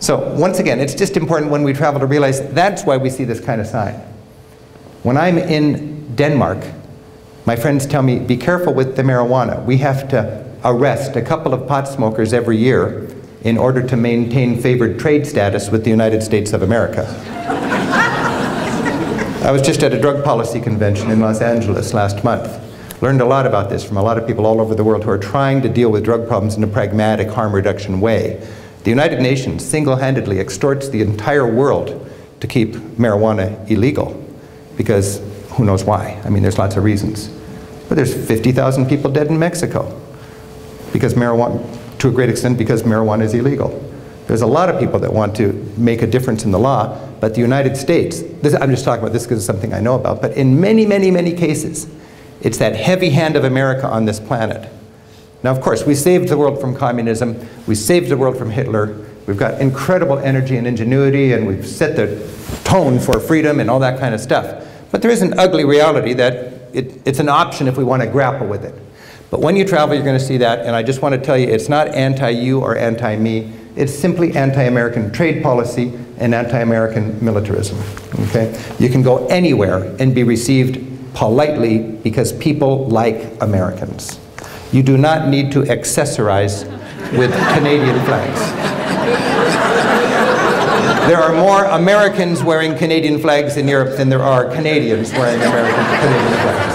So once again, it's just important when we travel to realize that's why we see this kind of sign. When I'm in Denmark, my friends tell me, be careful with the marijuana. We have to arrest a couple of pot smokers every year in order to maintain favored trade status with the United States of America. I was just at a drug policy convention in Los Angeles last month. Learned a lot about this from a lot of people all over the world who are trying to deal with drug problems in a pragmatic harm reduction way. The United Nations single-handedly extorts the entire world to keep marijuana illegal, because who knows why? I mean, there's lots of reasons. But there's 50,000 people dead in Mexico because marijuana, to a great extent, because marijuana is illegal. There's a lot of people that want to make a difference in the law, but the United States, I'm just talking about this because it's something I know about, but in many, many, many cases, it's that heavy hand of America on this planet. Now, of course, we saved the world from communism, we saved the world from Hitler, we've got incredible energy and ingenuity, and we've set the tone for freedom and all that kind of stuff. But there is an ugly reality that it's an option if we want to grapple with it. But when you travel, you're going to see that, and I just want to tell you, it's not anti-you or anti-me, it's simply anti-American trade policy and anti-American militarism, okay? You can go anywhere and be received politely because people like Americans. You do not need to accessorize with Canadian flags. There are more Americans wearing Canadian flags in Europe than there are Canadians wearing Canadian flags.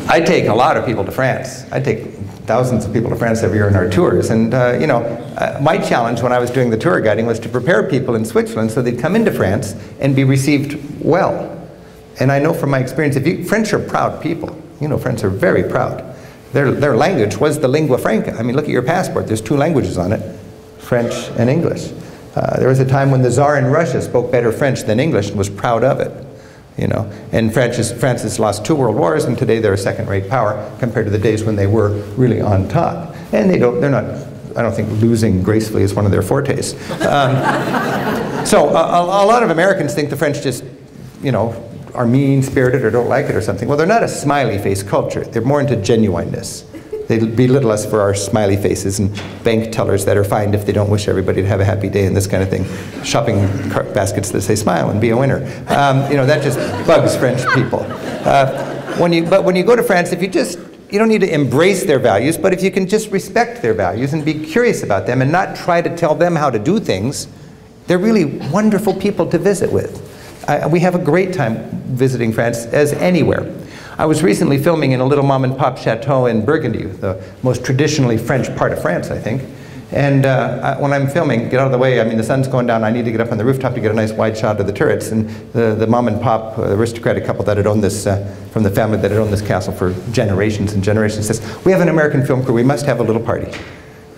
I take a lot of people to France. I take thousands of people to France every year on our tours. And you know, my challenge when I was doing the tour guiding was to prepare people in Switzerland so they'd come into France and be received well. And I know from my experience, French are proud people. You know, French are very proud. Their language was the lingua franca. I mean, look at your passport. There's 2 languages on it, French and English. There was a time when the Tsar in Russia spoke better French than English and was proud of it. You know, and France has lost 2 world wars, and today they're a second-rate power compared to the days when they were really on top. And they're not, I don't think losing gracefully is one of their fortes. So a lot of Americans think the French just, you know, are mean-spirited or don't like it or something. Well, they're not a smiley-face culture. They're more into genuineness. They belittle us for our smiley faces and bank tellers that are fined if they don't wish everybody to have a happy day and this kind of thing. Shopping cart baskets that say smile and be a winner. You know, that just bugs French people. But when you go to France, you don't need to embrace their values, but if you can just respect their values and be curious about them and not try to tell them how to do things, they're really wonderful people to visit with. We have a great time visiting France as anywhere. I was recently filming in a little mom-and-pop chateau in Burgundy, the most traditionally French part of France, I think. And when I'm filming, get out of the way, I mean, the sun's going down, I need to get up on the rooftop to get a nice wide shot of the turrets. And the mom-and-pop aristocratic couple that had owned this, from the family that had owned this castle for generations and generations, says, we have an American film crew, we must have a little party.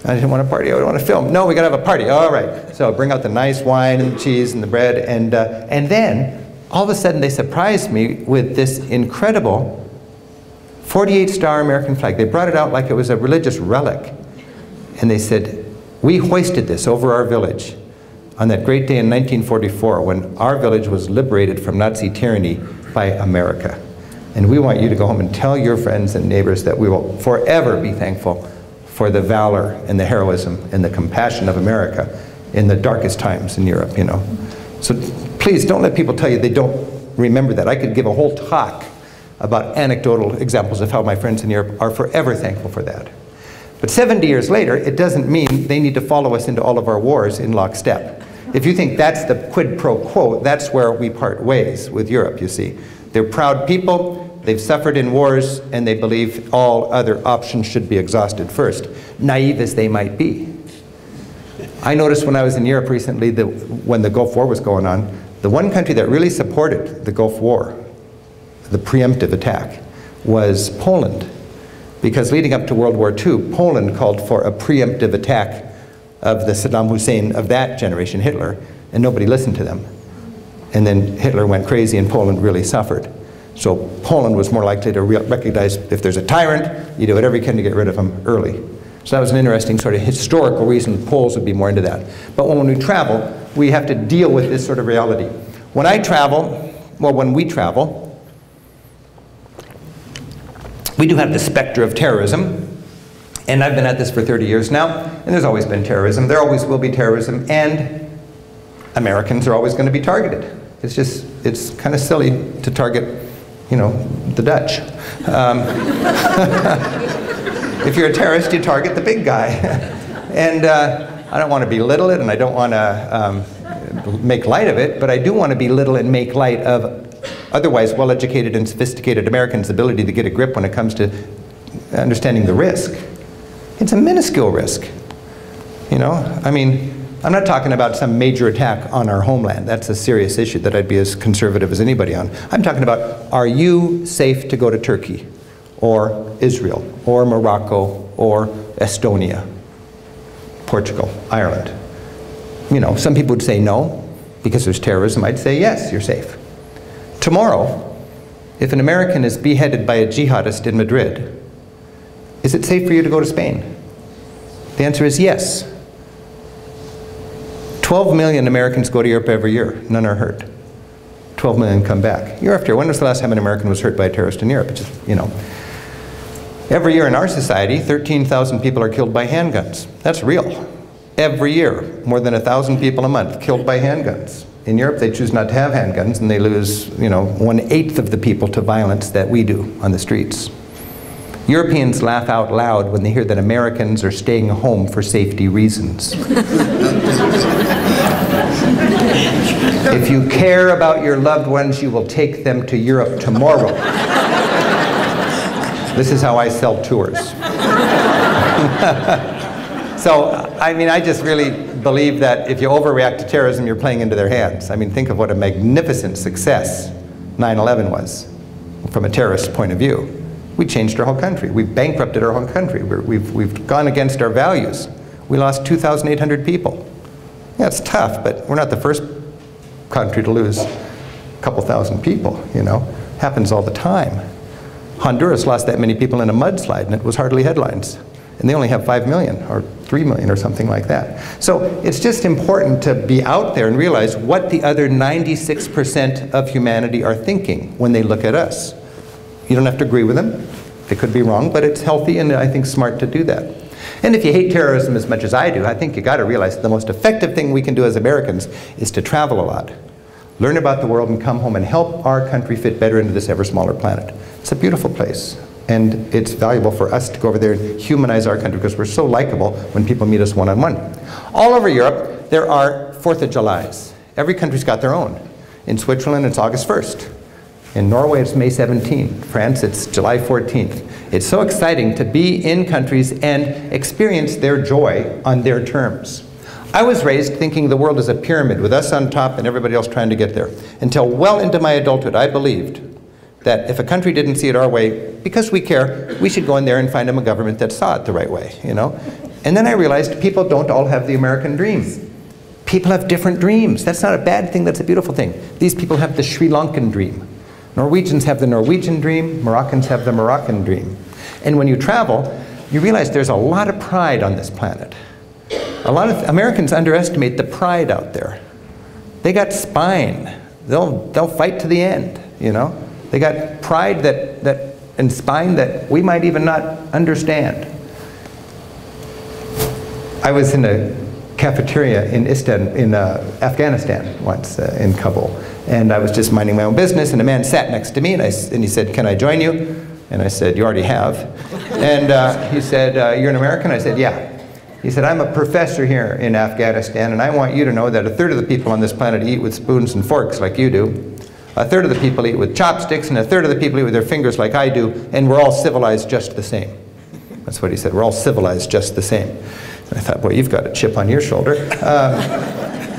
I didn't want a party, I want to film. No, we got to have a party. All right. So bring out the nice wine and the cheese and the bread, and then all of a sudden they surprised me with this incredible 48-star American flag. They brought it out like it was a religious relic. And they said, we hoisted this over our village on that great day in 1944 when our village was liberated from Nazi tyranny by America. And we want you to go home and tell your friends and neighbors that we will forever be thankful for the valor and the heroism and the compassion of America in the darkest times in Europe, you know. So please don't let people tell you they don't remember that. I could give a whole talk about anecdotal examples of how my friends in Europe are forever thankful for that. But 70 years later, it doesn't mean they need to follow us into all of our wars in lockstep. If you think that's the quid pro quo, that's where we part ways with Europe, you see. They're proud people, they've suffered in wars, and they believe all other options should be exhausted first, naive as they might be. I noticed when I was in Europe recently that when the Gulf War was going on, the one country that really supported the Gulf War, the preemptive attack, was Poland. Because leading up to World War II, Poland called for a preemptive attack of the Saddam Hussein of that generation, Hitler, and nobody listened to them. And then Hitler went crazy and Poland really suffered. So Poland was more likely to recognize if there's a tyrant, you do whatever you can to get rid of him early. So that was an interesting sort of historical reason Poles would be more into that. But when we travel, we have to deal with this sort of reality. When I travel, well, when we travel, we do have the specter of terrorism. And I've been at this for 30 years now, and there's always been terrorism. There always will be terrorism, and Americans are always going to be targeted. It's just, it's kind of silly to target, you know, the Dutch. If you're a terrorist, you target the big guy. And I don't want to belittle it, and I don't want to make light of it, but I do want to belittle and make light of otherwise well-educated and sophisticated Americans' ability to get a grip when it comes to understanding the risk. It's a minuscule risk, you know? I mean, I'm not talking about some major attack on our homeland. That's a serious issue that I'd be as conservative as anybody on. I'm talking about, are you safe to go to Turkey, or Israel, or Morocco, or Estonia, Portugal, Ireland? You know, some people would say no, because there's terrorism. I'd say yes, you're safe. Tomorrow, if an American is beheaded by a jihadist in Madrid, is it safe for you to go to Spain? The answer is yes. 12 million Americans go to Europe every year. None are hurt. 12 million come back. Year after year. When was the last time an American was hurt by a terrorist in Europe? It's just, you know. Every year in our society, 13,000 people are killed by handguns. That's real. Every year, more than 1,000 people a month killed by handguns. In Europe, they choose not to have handguns, and they lose, you know, 1/8 of the people to violence that we do on the streets. Europeans laugh out loud when they hear that Americans are staying home for safety reasons. If you care about your loved ones, you will take them to Europe tomorrow. This is how I sell tours. So, I mean, I just really believe that if you overreact to terrorism, you're playing into their hands. I mean, think of what a magnificent success 9/11 was from a terrorist point of view. We changed our whole country. We've bankrupted our whole country. We've gone against our values. We lost 2,800 people. Yeah, it's tough, but we're not the first country to lose a couple thousand people, you know. Happens all the time. Honduras lost that many people in a mudslide, and it was hardly headlines. And they only have 5 million, or 3 million, or something like that. So it's just important to be out there and realize what the other 96% of humanity are thinking when they look at us. You don't have to agree with them. They could be wrong, but it's healthy and I think smart to do that. And if you hate terrorism as much as I do, I think you got to realize the most effective thing we can do as Americans is to travel a lot. Learn about the world and come home and help our country fit better into this ever smaller planet. It's a beautiful place. And it's valuable for us to go over there and humanize our country because we're so likable when people meet us one-on-one. All over Europe, there are 4th of Julys. Every country's got their own. In Switzerland, it's August 1st. In Norway, it's May 17th. France, it's July 14th. It's so exciting to be in countries and experience their joy on their terms. I was raised thinking the world is a pyramid with us on top and everybody else trying to get there. Until well into my adulthood, I believed that if a country didn't see it our way, because we care, we should go in there and find them a government that saw it the right way, you know? And then I realized people don't all have the American dream. People have different dreams. That's not a bad thing, that's a beautiful thing. These people have the Sri Lankan dream. Norwegians have the Norwegian dream, Moroccans have the Moroccan dream. And when you travel, you realize there's a lot of pride on this planet. A lot of Americans underestimate the pride out there. They got spine. They'll fight to the end, you know? They got pride and spine that we might even not understand. I was in a cafeteria in Afghanistan once, in Kabul. And I was just minding my own business, and a man sat next to me, and he said, "Can I join you?" And I said, "You already have." And he said, you're an American? I said, yeah. He said, I'm a professor here in Afghanistan, and I want you to know that 1/3 of the people on this planet eat with spoons and forks like you do. 1/3 of the people eat with chopsticks, and 1/3 of the people eat with their fingers like I do, and we're all civilized just the same. That's what he said, we're all civilized just the same. And I thought, boy, you've got a chip on your shoulder.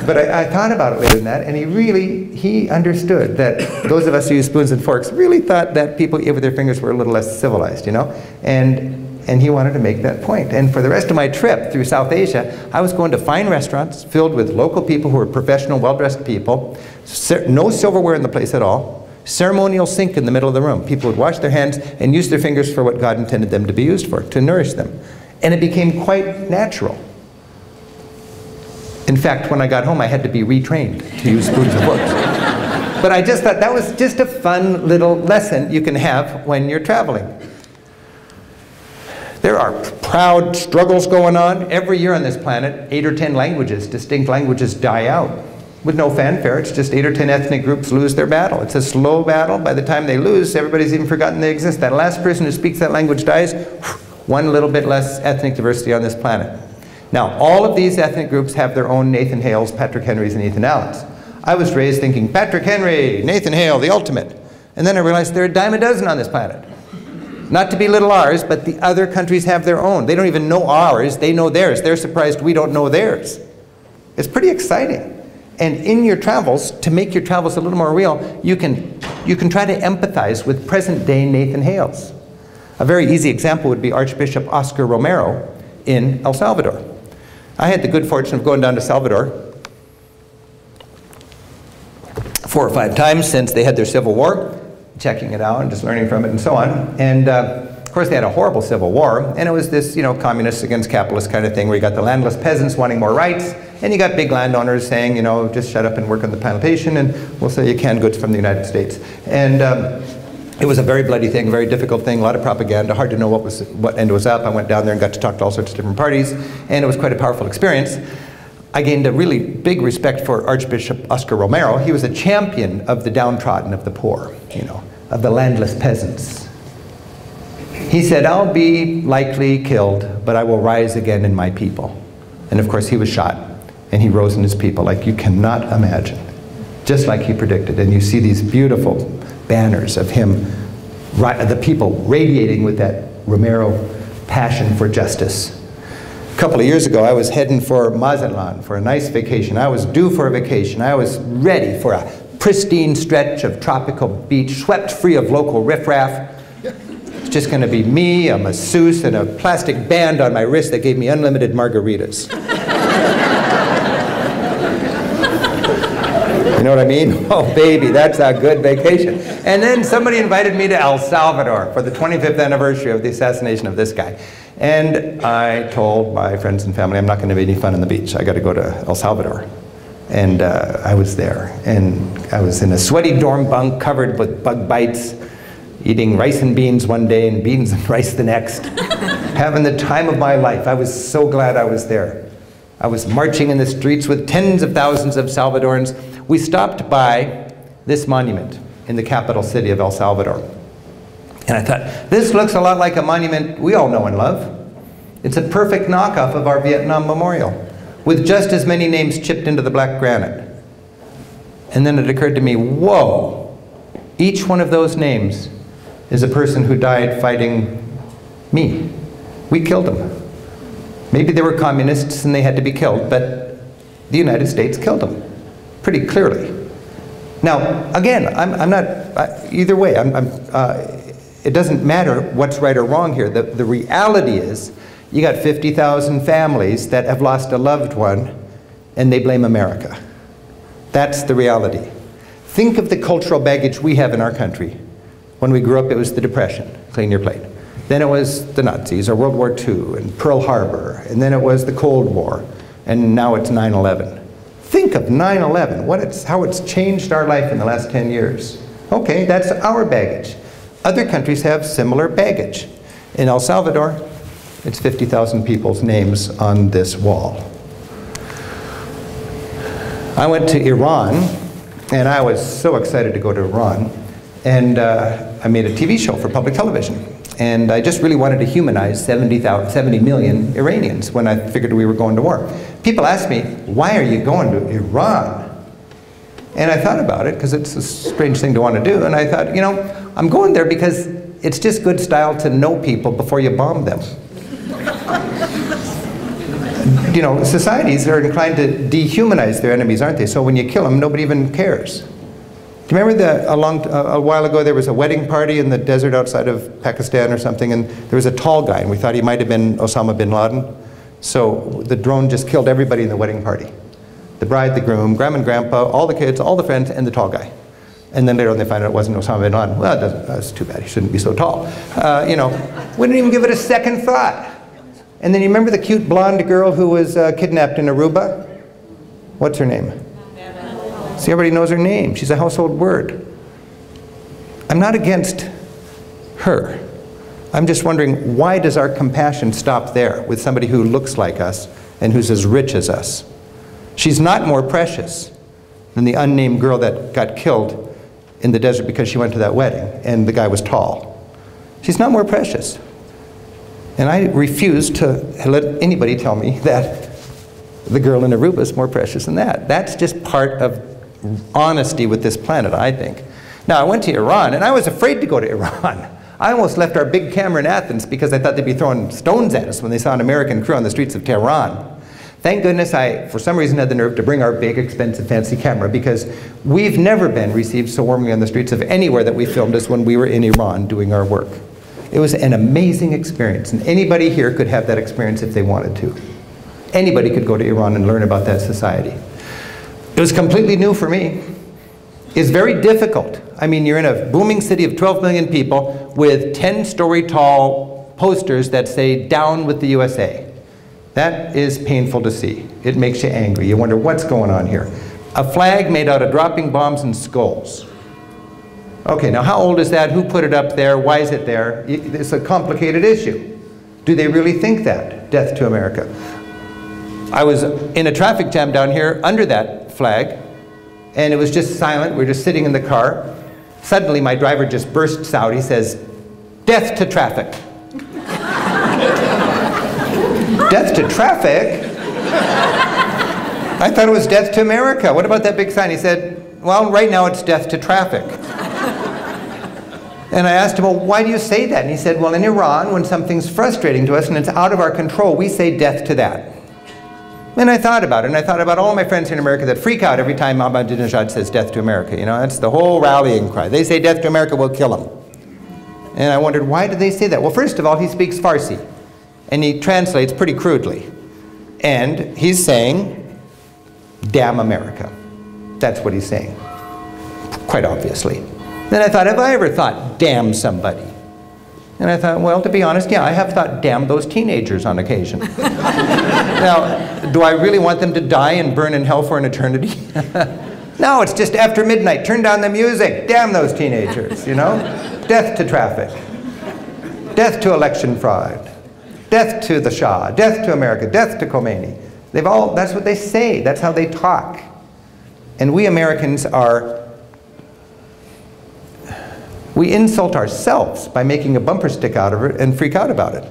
But I thought about it later than that, and he understood that those of us who use spoons and forks really thought that people who eat with their fingers were a little less civilized, you know? And he wanted to make that point. And for the rest of my trip through South Asia, I was going to fine restaurants filled with local people who were professional, well-dressed people, no silverware in the place at all, ceremonial sink in the middle of the room. People would wash their hands and use their fingers for what God intended them to be used for, to nourish them. And it became quite natural. In fact, when I got home, I had to be retrained to use spoons and forks. But I just thought that was just a fun little lesson you can have when you're traveling. There are proud struggles going on. Every year on this planet, 8 or 10 languages, distinct languages, die out. With no fanfare, it's just 8 or 10 ethnic groups lose their battle. It's a slow battle. By the time they lose, everybody's even forgotten they exist. That last person who speaks that language dies, one little bit less ethnic diversity on this planet. Now, all of these ethnic groups have their own Nathan Hales, Patrick Henrys, and Ethan Allens. I was raised thinking, Patrick Henry, Nathan Hale, the ultimate. And then I realized there are a dime a dozen on this planet. Not to belittle ours, but the other countries have their own. They don't even know ours, they know theirs. They're surprised we don't know theirs. It's pretty exciting. And in your travels, to make your travels a little more real, you can try to empathize with present-day Nathan Hales. A very easy example would be Archbishop Oscar Romero in El Salvador. I had the good fortune of going down to Salvador 4 or 5 times since they had their civil war, checking it out and just learning from it and so on. And of course they had a horrible civil war, and it was this, you know, communist against capitalist kind of thing where you got the landless peasants wanting more rights, and you got big landowners saying, you know, just shut up and work on the plantation and we'll sell you canned goods from the United States. And it was a very bloody thing, a very difficult thing, a lot of propaganda, hard to know what end was up. I went down there and got to talk to all sorts of different parties, and it was quite a powerful experience. I gained a really big respect for Archbishop Oscar Romero. He was a champion of the downtrodden, of the poor, you know, of the landless peasants. He said, I'll be likely killed, but I will rise again in my people. And of course he was shot, and he rose in his people like you cannot imagine, just like he predicted. And you see these beautiful banners of him, the people radiating with that Romero passion for justice. A couple of years ago, I was heading for Mazatlan for a nice vacation. I was due for a vacation. I was ready for a pristine stretch of tropical beach, swept free of local riffraff. It's just going to be me, a masseuse, and a plastic band on my wrist that gave me unlimited margaritas. You know what I mean? Oh, baby, that's a good vacation. And then somebody invited me to El Salvador for the 25th anniversary of the assassination of this guy. And I told my friends and family, I'm not going to have any fun on the beach. I got to go to El Salvador. And I was there. And I was in a sweaty dorm bunk covered with bug bites, eating rice and beans one day and beans and rice the next, having the time of my life. I was so glad I was there. I was marching in the streets with tens of thousands of Salvadorans. We stopped by this monument in the capital city of El Salvador. And I thought, this looks a lot like a monument we all know and love. It's a perfect knockoff of our Vietnam Memorial, with just as many names chipped into the black granite. And then it occurred to me, whoa, each one of those names is a person who died fighting me. We killed them. Maybe they were communists and they had to be killed, but the United States killed them, pretty clearly. Now, again, I'm not, either way, it doesn't matter what's right or wrong here. The reality is, you got 50,000 families that have lost a loved one, and they blame America. That's the reality. Think of the cultural baggage we have in our country. When we grew up, it was the Depression, clean your plate. Then it was the Nazis, or World War II, and Pearl Harbor, and then it was the Cold War, and now it's 9/11. Think of 9/11, how it's changed our life in the last 10 years. Okay, that's our baggage. Other countries have similar baggage. In El Salvador, it's 50,000 people's names on this wall. I went to Iran, and I was so excited to go to Iran, and I made a TV show for public television. And I just really wanted to humanize 70 million Iranians when I figured we were going to war. People ask me, why are you going to Iran? And I thought about it, because it's a strange thing to want to do, and I thought, you know, I'm going there because it's just good style to know people before you bomb them. You know, societies are inclined to dehumanize their enemies, aren't they? So when you kill them, nobody even cares. Do you remember a while ago there was a wedding party in the desert outside of Pakistan or something, and there was a tall guy, and we thought he might have been Osama bin Laden. So the drone just killed everybody in the wedding party. The bride, the groom, grandma and grandpa, all the kids, all the friends, and the tall guy. And then later on they found out it wasn't Osama bin Laden. Well, that's too bad, he shouldn't be so tall. You know, we didn't even give it a second thought. And then you remember the cute blonde girl who was kidnapped in Aruba? What's her name? See, everybody knows her name. She's a household word. I'm not against her. I'm just wondering, why does our compassion stop there with somebody who looks like us and who's as rich as us? She's not more precious than the unnamed girl that got killed in the desert because she went to that wedding and the guy was tall. She's not more precious. And I refuse to let anybody tell me that the girl in Aruba is more precious than that. That's just part of honesty with this planet, I think. Now, I went to Iran, and I was afraid to go to Iran. I almost left our big camera in Athens because I thought they'd be throwing stones at us when they saw an American crew on the streets of Tehran. Thank goodness I, for some reason, had the nerve to bring our big, expensive, fancy camera, because we've never been received so warmly on the streets of anywhere that we filmed as when we were in Iran doing our work. It was an amazing experience, and anybody here could have that experience if they wanted to. Anybody could go to Iran and learn about that society. It was completely new for me. It's very difficult. I mean, you're in a booming city of 12 million people with 10-story tall posters that say, "Down with the USA." That is painful to see. It makes you angry. You wonder what's going on here. A flag made out of dropping bombs and skulls. Okay, now how old is that? Who put it up there? Why is it there? It's a complicated issue. Do they really think that? Death to America. I was in a traffic jam down here under that flag, and it was just silent. We were just sitting in the car. Suddenly my driver just bursts out. He says, "Death to traffic." Death to traffic? I thought it was death to America. What about that big sign? He said, "Well, right now it's death to traffic." And I asked him, "Well, why do you say that?" And he said, "Well, in Iran, when something's frustrating to us and it's out of our control, we say death to that." And I thought about it, and I thought about all my friends in America that freak out every time Ahmadinejad says death to America. You know, that's the whole rallying cry. They say death to America, we'll kill him. And I wondered, why do they say that? Well, first of all, he speaks Farsi, and he translates pretty crudely. And he's saying, "Damn America." That's what he's saying, quite obviously. Then I thought, have I ever thought, damn somebody? And I thought, well, to be honest, yeah, I have thought, damn those teenagers on occasion. Now, do I really want them to die and burn in hell for an eternity? No, it's just after midnight. Turn down the music. Damn those teenagers, you know? Death to traffic. Death to election fraud. Death to the Shah. Death to America. Death to Khomeini. That's what they say. That's how they talk. And we Americans we insult ourselves by making a bumper stick out of it and freak out about it.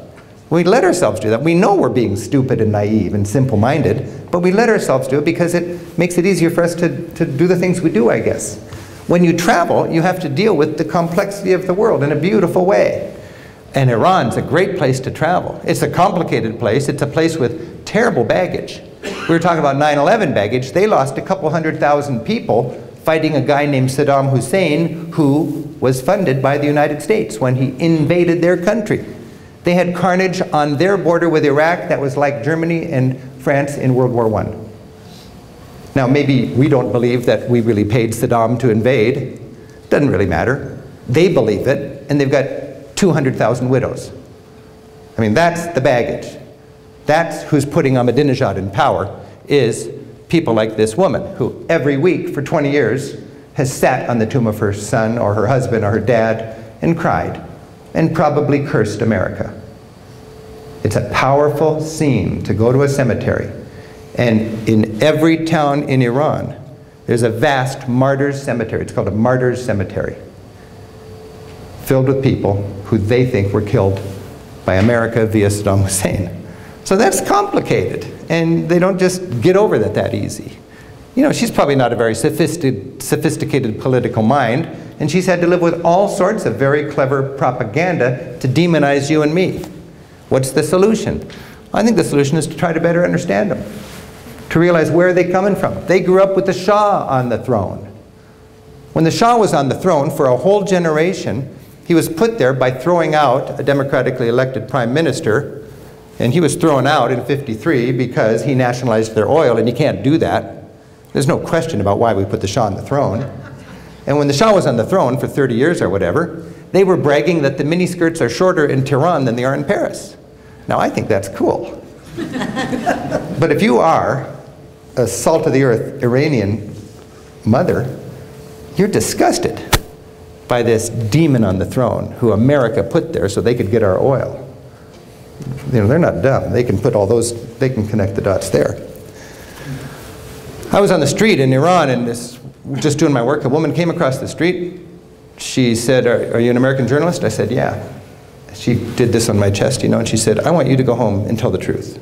We let ourselves do that. We know we're being stupid and naive and simple-minded, but we let ourselves do it because it makes it easier for us to do the things we do, I guess. When you travel, you have to deal with the complexity of the world in a beautiful way. And Iran's a great place to travel. It's a complicated place. It's a place with terrible baggage. We were talking about 9/11 baggage. They lost a couple 100,000 people fighting a guy named Saddam Hussein, who was funded by the United States when he invaded their country. They had carnage on their border with Iraq that was like Germany and France in World War I. Now, maybe we don't believe that we really paid Saddam to invade. Doesn't really matter. They believe it, and they've got 200,000 widows. I mean, that's the baggage. That's who's putting Ahmadinejad in power, is people like this woman, who every week for 20 years has sat on the tomb of her son or her husband or her dad and cried and probably cursed America. It's a powerful scene to go to a cemetery, and in every town in Iran there's a vast martyrs cemetery. It's called a martyrs cemetery, filled with people who they think were killed by America via Saddam Hussein. So that's complicated, and they don't just get over that easy. You know, she's probably not a very sophisticated political mind, and she's had to live with all sorts of very clever propaganda to demonize you and me. What's the solution? I think the solution is to try to better understand them, to realize where they're coming from. They grew up with the Shah on the throne. When the Shah was on the throne for a whole generation, he was put there by throwing out a democratically elected prime minister, and he was thrown out in '53 because he nationalized their oil, and you can't do that. There's no question about why we put the Shah on the throne. And when the Shah was on the throne for 30 years or whatever, they were bragging that the miniskirts are shorter in Tehran than they are in Paris. Now, I think that's cool. But if you are a salt-of-the-earth Iranian mother, you're disgusted by this demon on the throne who America put there so they could get our oil. You know, they're not dumb. They can put all those, they can connect the dots there. I was on the street in Iran and just doing my work. A woman came across the street. She said, are you an American journalist? I said, yeah. She did this on my chest, you know, and she said, I want you to go home and tell the truth.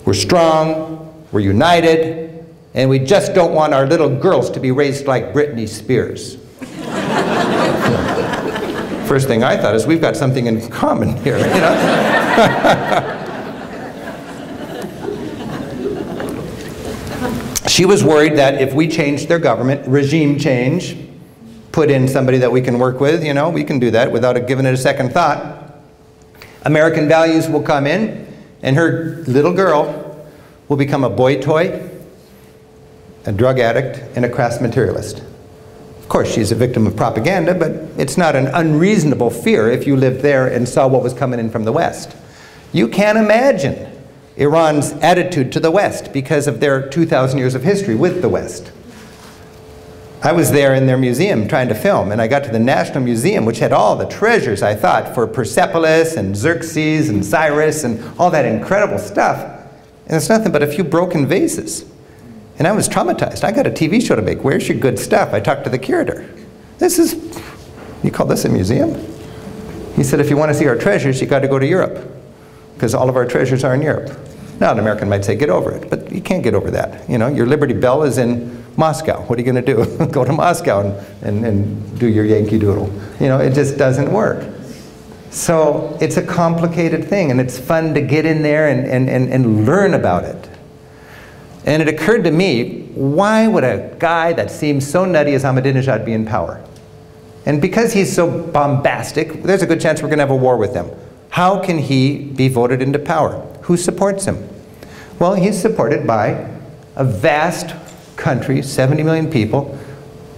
We're strong, we're united, and we just don't want our little girls to be raised like Britney Spears. First thing I thought is, we've got something in common here, you know? She was worried that if we changed their government, regime change, put in somebody that we can work with, you know, we can do that without giving it a second thought. American values will come in, and her little girl will become a boy toy, a drug addict, and a crass materialist. Of course, she's a victim of propaganda, but it's not an unreasonable fear if you lived there and saw what was coming in from the West. You can't imagine Iran's attitude to the West because of their 2,000 years of history with the West. I was there in their museum trying to film, and I got to the National Museum, which had all the treasures, I thought, for Persepolis and Xerxes and Cyrus and all that incredible stuff. And it's nothing but a few broken vases. And I was traumatized. I got a TV show to make. Where's your good stuff? I talked to the curator. This is, you call this a museum? He said, if you want to see our treasures, you got to go to Europe, because all of our treasures are in Europe. Now, an American might say, get over it, but you can't get over that. You know, your Liberty Bell is in Moscow. What are you going to do? Go to Moscow and do your Yankee Doodle. You know, it just doesn't work. So it's a complicated thing, and it's fun to get in there and learn about it. And it occurred to me, why would a guy that seems so nutty as Ahmadinejad be in power? And because he's so bombastic, there's a good chance we're going to have a war with them. How can he be voted into power? Who supports him? Well, he's supported by a vast country, 70 million people,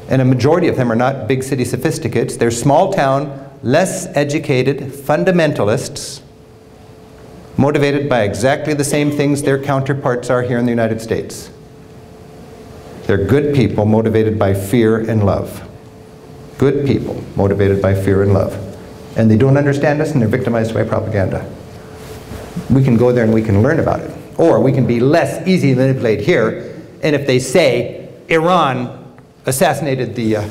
and a majority of them are not big city sophisticates. They're small town, less educated fundamentalists, motivated by exactly the same things their counterparts are here in the United States. They're good people motivated by fear and love. Good people motivated by fear and love. And they don't understand us, and they're victimized by propaganda. We can go there and we can learn about it. Or we can be less easy to manipulate here, and if they say Iran assassinated the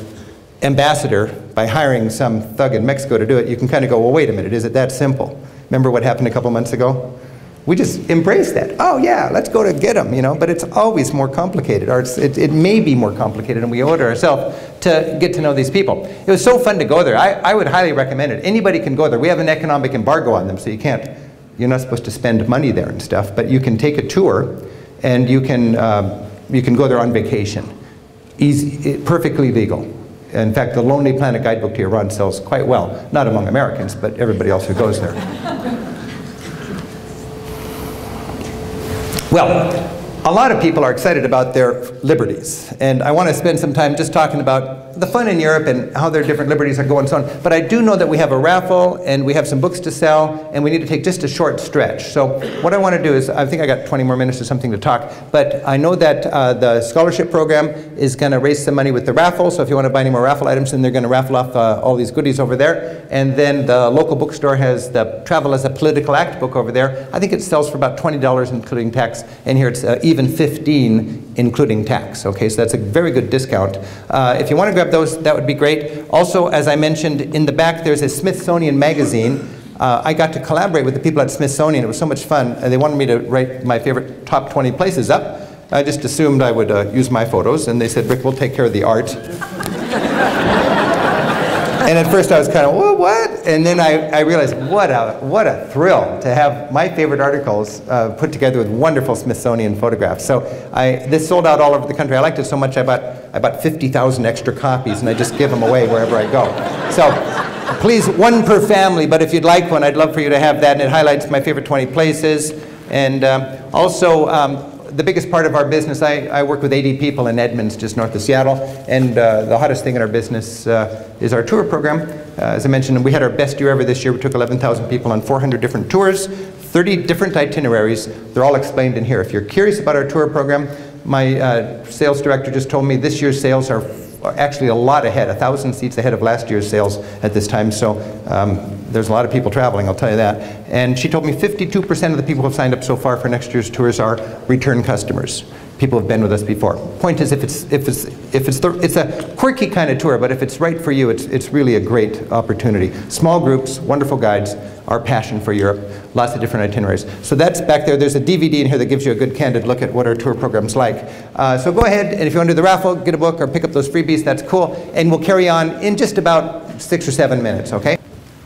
ambassador by hiring some thug in Mexico to do it, you can kind of go, well, wait a minute, is it that simple? Remember what happened a couple months ago? We just embrace that. Oh yeah, let's go to get them, you know, but it's always more complicated, or it may be more complicated, and we owe it to ourselves to get to know these people. It was so fun to go there. I would highly recommend it. Anybody can go there. We have an economic embargo on them, so you're not supposed to spend money there and stuff, but you can take a tour, and you can go there on vacation. Easy, perfectly legal. In fact, the Lonely Planet Guidebook to Iran sells quite well, not among Americans, but everybody else who goes there. Well, a lot of people are excited about their liberties, and I want to spend some time just talking about the fun in Europe and how their different liberties are going and so on. But I do know that we have a raffle, and we have some books to sell, and we need to take just a short stretch. So what I want to do is, I think I got 20 more minutes or something to talk, but I know that the scholarship program is going to raise some money with the raffle, so if you want to buy any more raffle items, then they're going to raffle off all these goodies over there. And then the local bookstore has the Travel as a Political Act book over there. I think it sells for about $20 including tax, and here it's even $15 including tax. Okay, so that's a very good discount. If you want to grab those, that would be great. Also, as I mentioned, in the back there's a Smithsonian magazine. I got to collaborate with the people at Smithsonian. It was so much fun. They wanted me to write my favorite top 20 places up. I just assumed I would use my photos, and they said, Rick, we'll take care of the art. And at first I was kind of, whoa, what? And then I realized, what a thrill to have my favorite articles put together with wonderful Smithsonian photographs. So this sold out all over the country. I liked it so much I bought 50,000 extra copies, and I just give them away wherever I go. So please, one per family, but if you'd like one, I'd love for you to have that, and it highlights my favorite 20 places. And also, the biggest part of our business, I work with 80 people in Edmonds, just north of Seattle, and the hottest thing in our business is our tour program. As I mentioned, we had our best year ever this year. We took 11,000 people on 400 different tours, 30 different itineraries. They're all explained in here. If you're curious about our tour program, my sales director just told me this year's sales are actually a lot ahead, 1,000 seats ahead of last year's sales at this time. So there's a lot of people traveling, I'll tell you that. And she told me 52% of the people who have signed up so far for next year's tours are return customers. People who have been with us before. Point is, it's a quirky kind of tour, but if it's right for you, it's really a great opportunity. Small groups, wonderful guides, our passion for Europe, lots of different itineraries. So that's back there. There's a DVD in here that gives you a good candid look at what our tour program's like. So go ahead, and if you want to do the raffle, get a book or pick up those freebies, that's cool. And we'll carry on in just about 6 or 7 minutes, okay?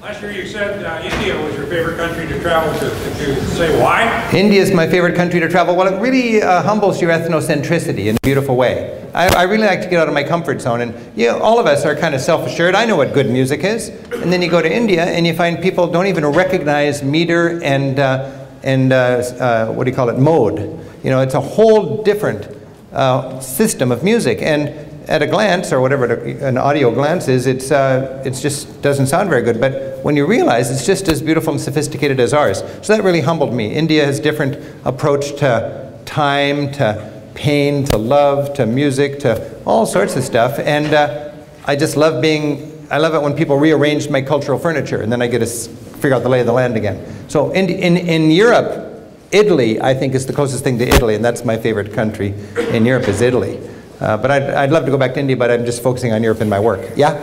Last year you said India was your favorite country to travel to. Could you say why? India is my favorite country to travel. Well, it really humbles your ethnocentricity in a beautiful way. I really like to get out of my comfort zone, and you know, all of us are kind of self-assured. I know what good music is, and then you go to India and you find people don't even recognize meter and what do you call it, mode. You know, it's a whole different system of music, and at a glance, or whatever an audio glance is, it's just doesn't sound very good. But when you realize it's just as beautiful and sophisticated as ours, so that really humbled me. India has different approach to time, to pain, to love, to music, to all sorts of stuff. And I just love I love it when people rearrange my cultural furniture, and then I get to figure out the lay of the land again. So in Europe, Italy, I think, is the closest thing to Italy, and that's my favorite country in Europe is Italy. But I'd love to go back to India, but I'm just focusing on Europe in my work. Yeah?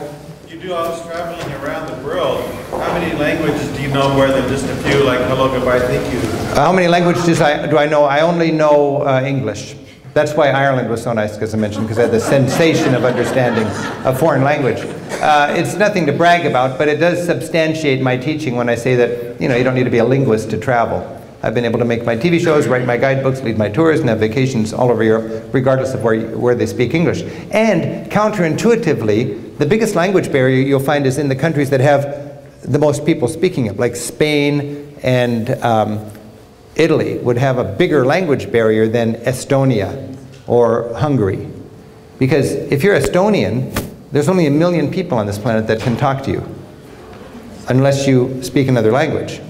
You do all this traveling around the world. How many languages do you know more than just a few, like hello, goodbye, thank you? How many languages do I know? I only know English. That's why Ireland was so nice, as I mentioned, because I had the sensation of understanding a foreign language. It's nothing to brag about, but it does substantiate my teaching when I say that, you know, you don't need to be a linguist to travel. I've been able to make my TV shows, write my guidebooks, lead my tours, and have vacations all over Europe, regardless of where they speak English. And counterintuitively, the biggest language barrier you'll find is in the countries that have the most people speaking it, like Spain and Italy would have a bigger language barrier than Estonia or Hungary. Because if you're Estonian, there's only 1 million people on this planet that can talk to you, unless you speak another language.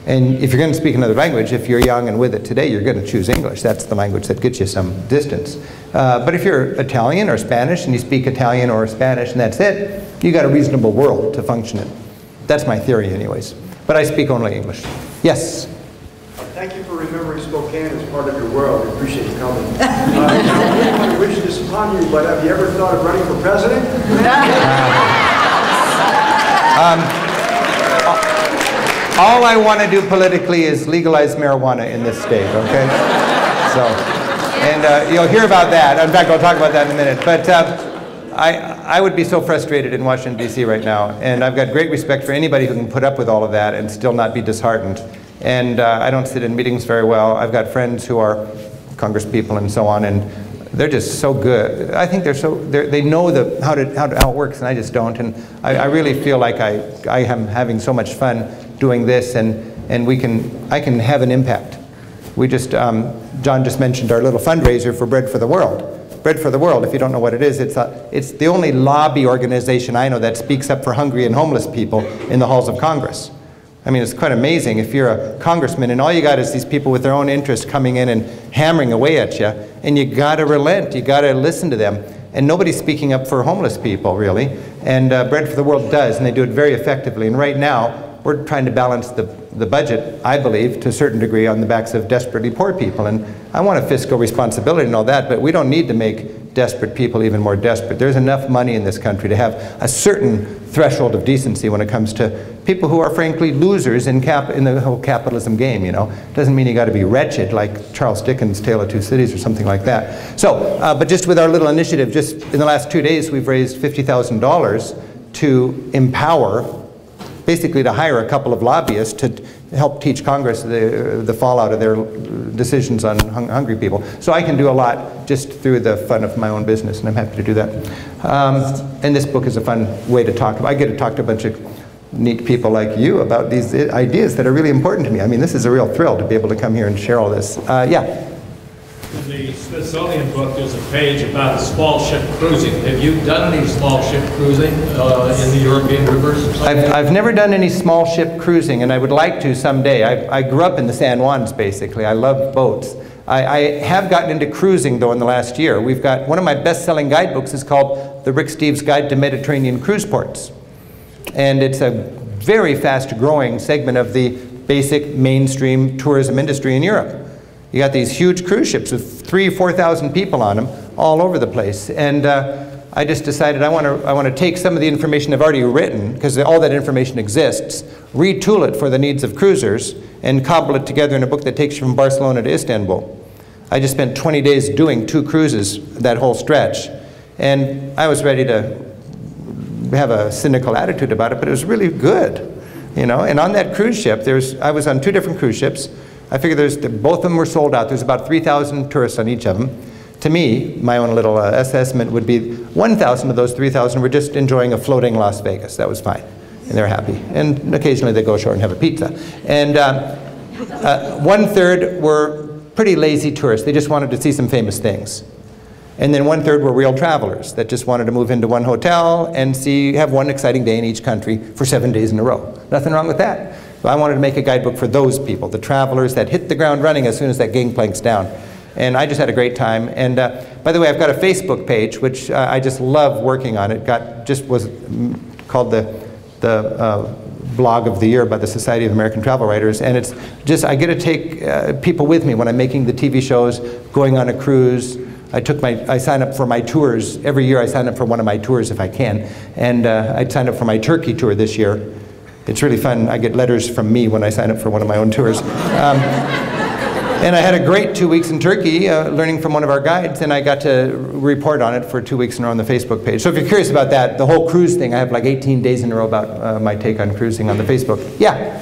And if you're going to speak another language, if you're young and with it today, you're going to choose English. That's the language that gets you some distance. But if you're Italian or Spanish and you speak Italian or Spanish and that's it, you got a reasonable world to function in. That's my theory anyways. But I speak only English. Yes? Thank you for remembering Spokane as part of your world. We appreciate you coming. I don't want to wish this upon you, but have you ever thought of running for president? All I want to do politically is legalize marijuana in this state, okay? So, and you'll hear about that. In fact, I'll talk about that in a minute. But I would be so frustrated in Washington, D.C. right now. And I've got great respect for anybody who can put up with all of that and still not be disheartened. And I don't sit in meetings very well. I've got friends who are congresspeople and so on, and they're just so good. I think they know how it works, and I just don't. And I really feel like I am having so much fun doing this, and I can have an impact. We just, John just mentioned our little fundraiser for Bread for the World. Bread for the World, if you don't know what it is, it's the only lobby organization I know that speaks up for hungry and homeless people in the halls of Congress. I mean, it's quite amazing if you're a congressman and all you got is these people with their own interests coming in and hammering away at you, and you gotta relent, you gotta listen to them. And nobody's speaking up for homeless people, really. And Bread for the World does, and they do it very effectively. And right now, we're trying to balance the the budget, I believe, to a certain degree on the backs of desperately poor people. And I want a fiscal responsibility and all that, but we don't need to make desperate people even more desperate. There's enough money in this country to have a certain threshold of decency when it comes to people who are frankly losers in the whole capitalism game, you know. Doesn't mean you got to be wretched like Charles Dickens' Tale of Two Cities or something like that. So, but just with our little initiative, just in the last 2 days, we've raised $50,000 to empower, basically to hire a couple of lobbyists to help teach Congress the fallout of their decisions on hungry people. So I can do a lot just through the fun of my own business, and I'm happy to do that. And this book is a fun way to talk. I get to talk to a bunch of neat people like you about these ideas that are really important to me. I mean, this is a real thrill to be able to come here and share all this. Yeah? In the Smithsonian book, there's a page about small ship cruising. Have you done any small ship cruising in the European rivers? I've never done any small ship cruising, and I would like to someday. I grew up in the San Juans, basically. I love boats. I have gotten into cruising, though, in the last year. We've got, one of my best-selling guidebooks is called The Rick Steves Guide to Mediterranean Cruise Ports. And it's a very fast-growing segment of the basic mainstream tourism industry in Europe. You got these huge cruise ships with 3,000 or 4,000 people on them all over the place. And I just decided I want to take some of the information I've already written, because all that information exists, retool it for the needs of cruisers, and cobble it together in a book that takes you from Barcelona to Istanbul. I just spent 20 days doing 2 cruises that whole stretch. And I was ready to have a cynical attitude about it, but it was really good, you know. And on that cruise ship, I was on 2 different cruise ships. I figure both of them were sold out. There's about 3,000 tourists on each of them. To me, my own little assessment would be 1,000 of those 3,000 were just enjoying a floating Las Vegas. That was fine, and they're happy. And occasionally they go ashore and have a pizza. And 1/3 were pretty lazy tourists. They just wanted to see some famous things. And then 1/3 were real travelers that just wanted to move into one hotel and have one exciting day in each country for 7 days in a row. Nothing wrong with that. But I wanted to make a guidebook for those people, the travelers that hit the ground running as soon as that gangplank's down. And I just had a great time. And by the way, I've got a Facebook page, which I just love working on. It was called the Blog of the Year by the Society of American Travel Writers. And it's just, I get to take people with me when I'm making the TV shows, going on a cruise. I sign up for my tours. Every year I sign up for one of my tours if I can. And I signed up for my Turkey tour this year. It's really fun. I get letters from me when I sign up for one of my own tours. And I had a great 2 weeks in Turkey learning from one of our guides, and I got to report on it for 2 weeks in a row on the Facebook page. So if you're curious about that, the whole cruise thing, I have like 18 days in a row about my take on cruising on the Facebook. Yeah?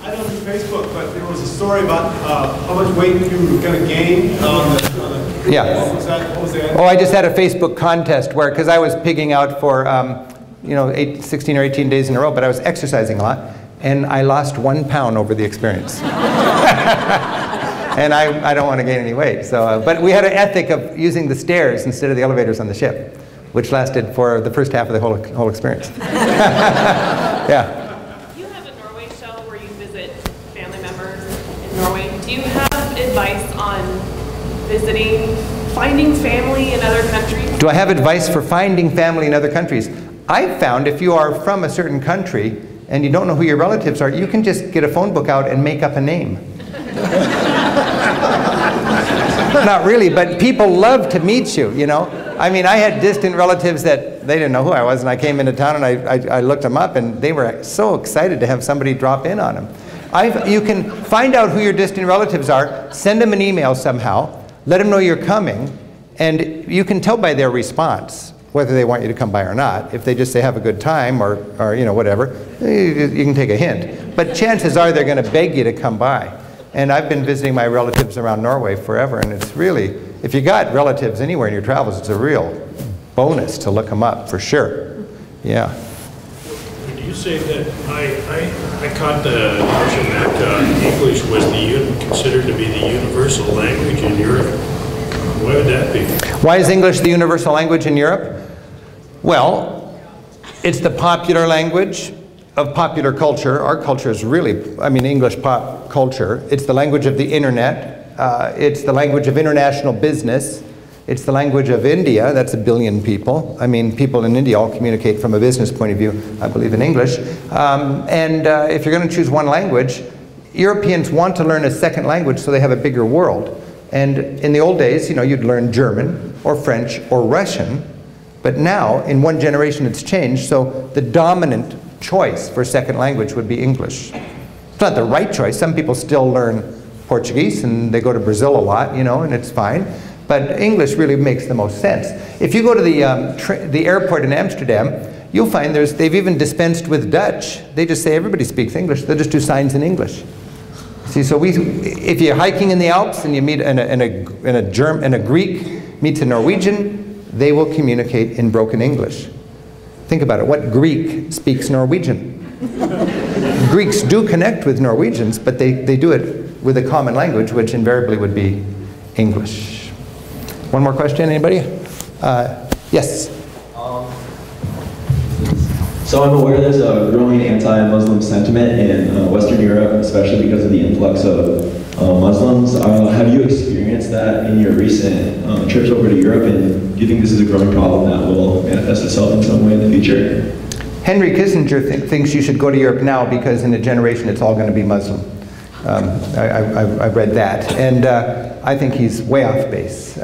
I don't use Facebook, but there was a story about how much weight you were going to gain on the cruise. Yeah. What was that? Oh, I just had a Facebook contest where, because I was pigging out for 16 or 18 days in a row, but I was exercising a lot, and I lost 1 pound over the experience. And I don't want to gain any weight. So, but we had an ethic of using the stairs instead of the elevators on the ship, which lasted for the first half of the whole experience. Yeah. You have a Norway show where you visit family members in Norway. Do you have advice on finding family in other countries? Do I have advice for finding family in other countries? I've found if you are from a certain country and you don't know who your relatives are, you can just get a phone book out and make up a name. Not really, but people love to meet you, you know. I mean, I had distant relatives that they didn't know who I was, and I came into town and I looked them up, and they were so excited to have somebody drop in on them. You can find out who your distant relatives are, send them an email somehow, let them know you're coming, and you can tell by their response whether they want you to come by or not. If they just say have a good time or whatever, you can take a hint. But chances are they're going to beg you to come by. And I've been visiting my relatives around Norway forever, and it's really, if you got relatives anywhere in your travels, it's a real bonus to look them up, for sure. Yeah. Would you say that, I caught the notion that English was considered to be the universal language in Europe. Why would that be? Why is English the universal language in Europe? Well, it's the popular language of popular culture. Our culture is really, English pop culture. It's the language of the internet. It's the language of international business. It's the language of India. That's 1 billion people. I mean, people in India all communicate from a business point of view, I believe, in English. If you're going to choose one language, Europeans want to learn a second language so they have a bigger world. And in the old days, you know, you'd learn German or French or Russian. But now, in one generation, it's changed. So the dominant choice for second language would be English. It's not the right choice. Some people still learn Portuguese, and they go to Brazil a lot, you know, and it's fine. But English really makes the most sense. If you go to the airport in Amsterdam, you'll find they've even dispensed with Dutch. They just say everybody speaks English. They'll just do signs in English. See, so if you're hiking in the Alps and you meet a Greek meets a Norwegian, they will communicate in broken English. Think about it. What Greek speaks Norwegian? Greeks do connect with Norwegians, but they do it with a common language, which invariably would be English. One more question, anybody? Yes? So I'm aware there's a growing anti-Muslim sentiment in Western Europe, especially because of the influx of Muslims. Have you experienced that in your recent trips over to Europe, and do you think this is a growing problem that will manifest itself in some way in the future? Henry Kissinger thinks you should go to Europe now because in a generation it's all going to be Muslim. I've read that, and I think he's way off base.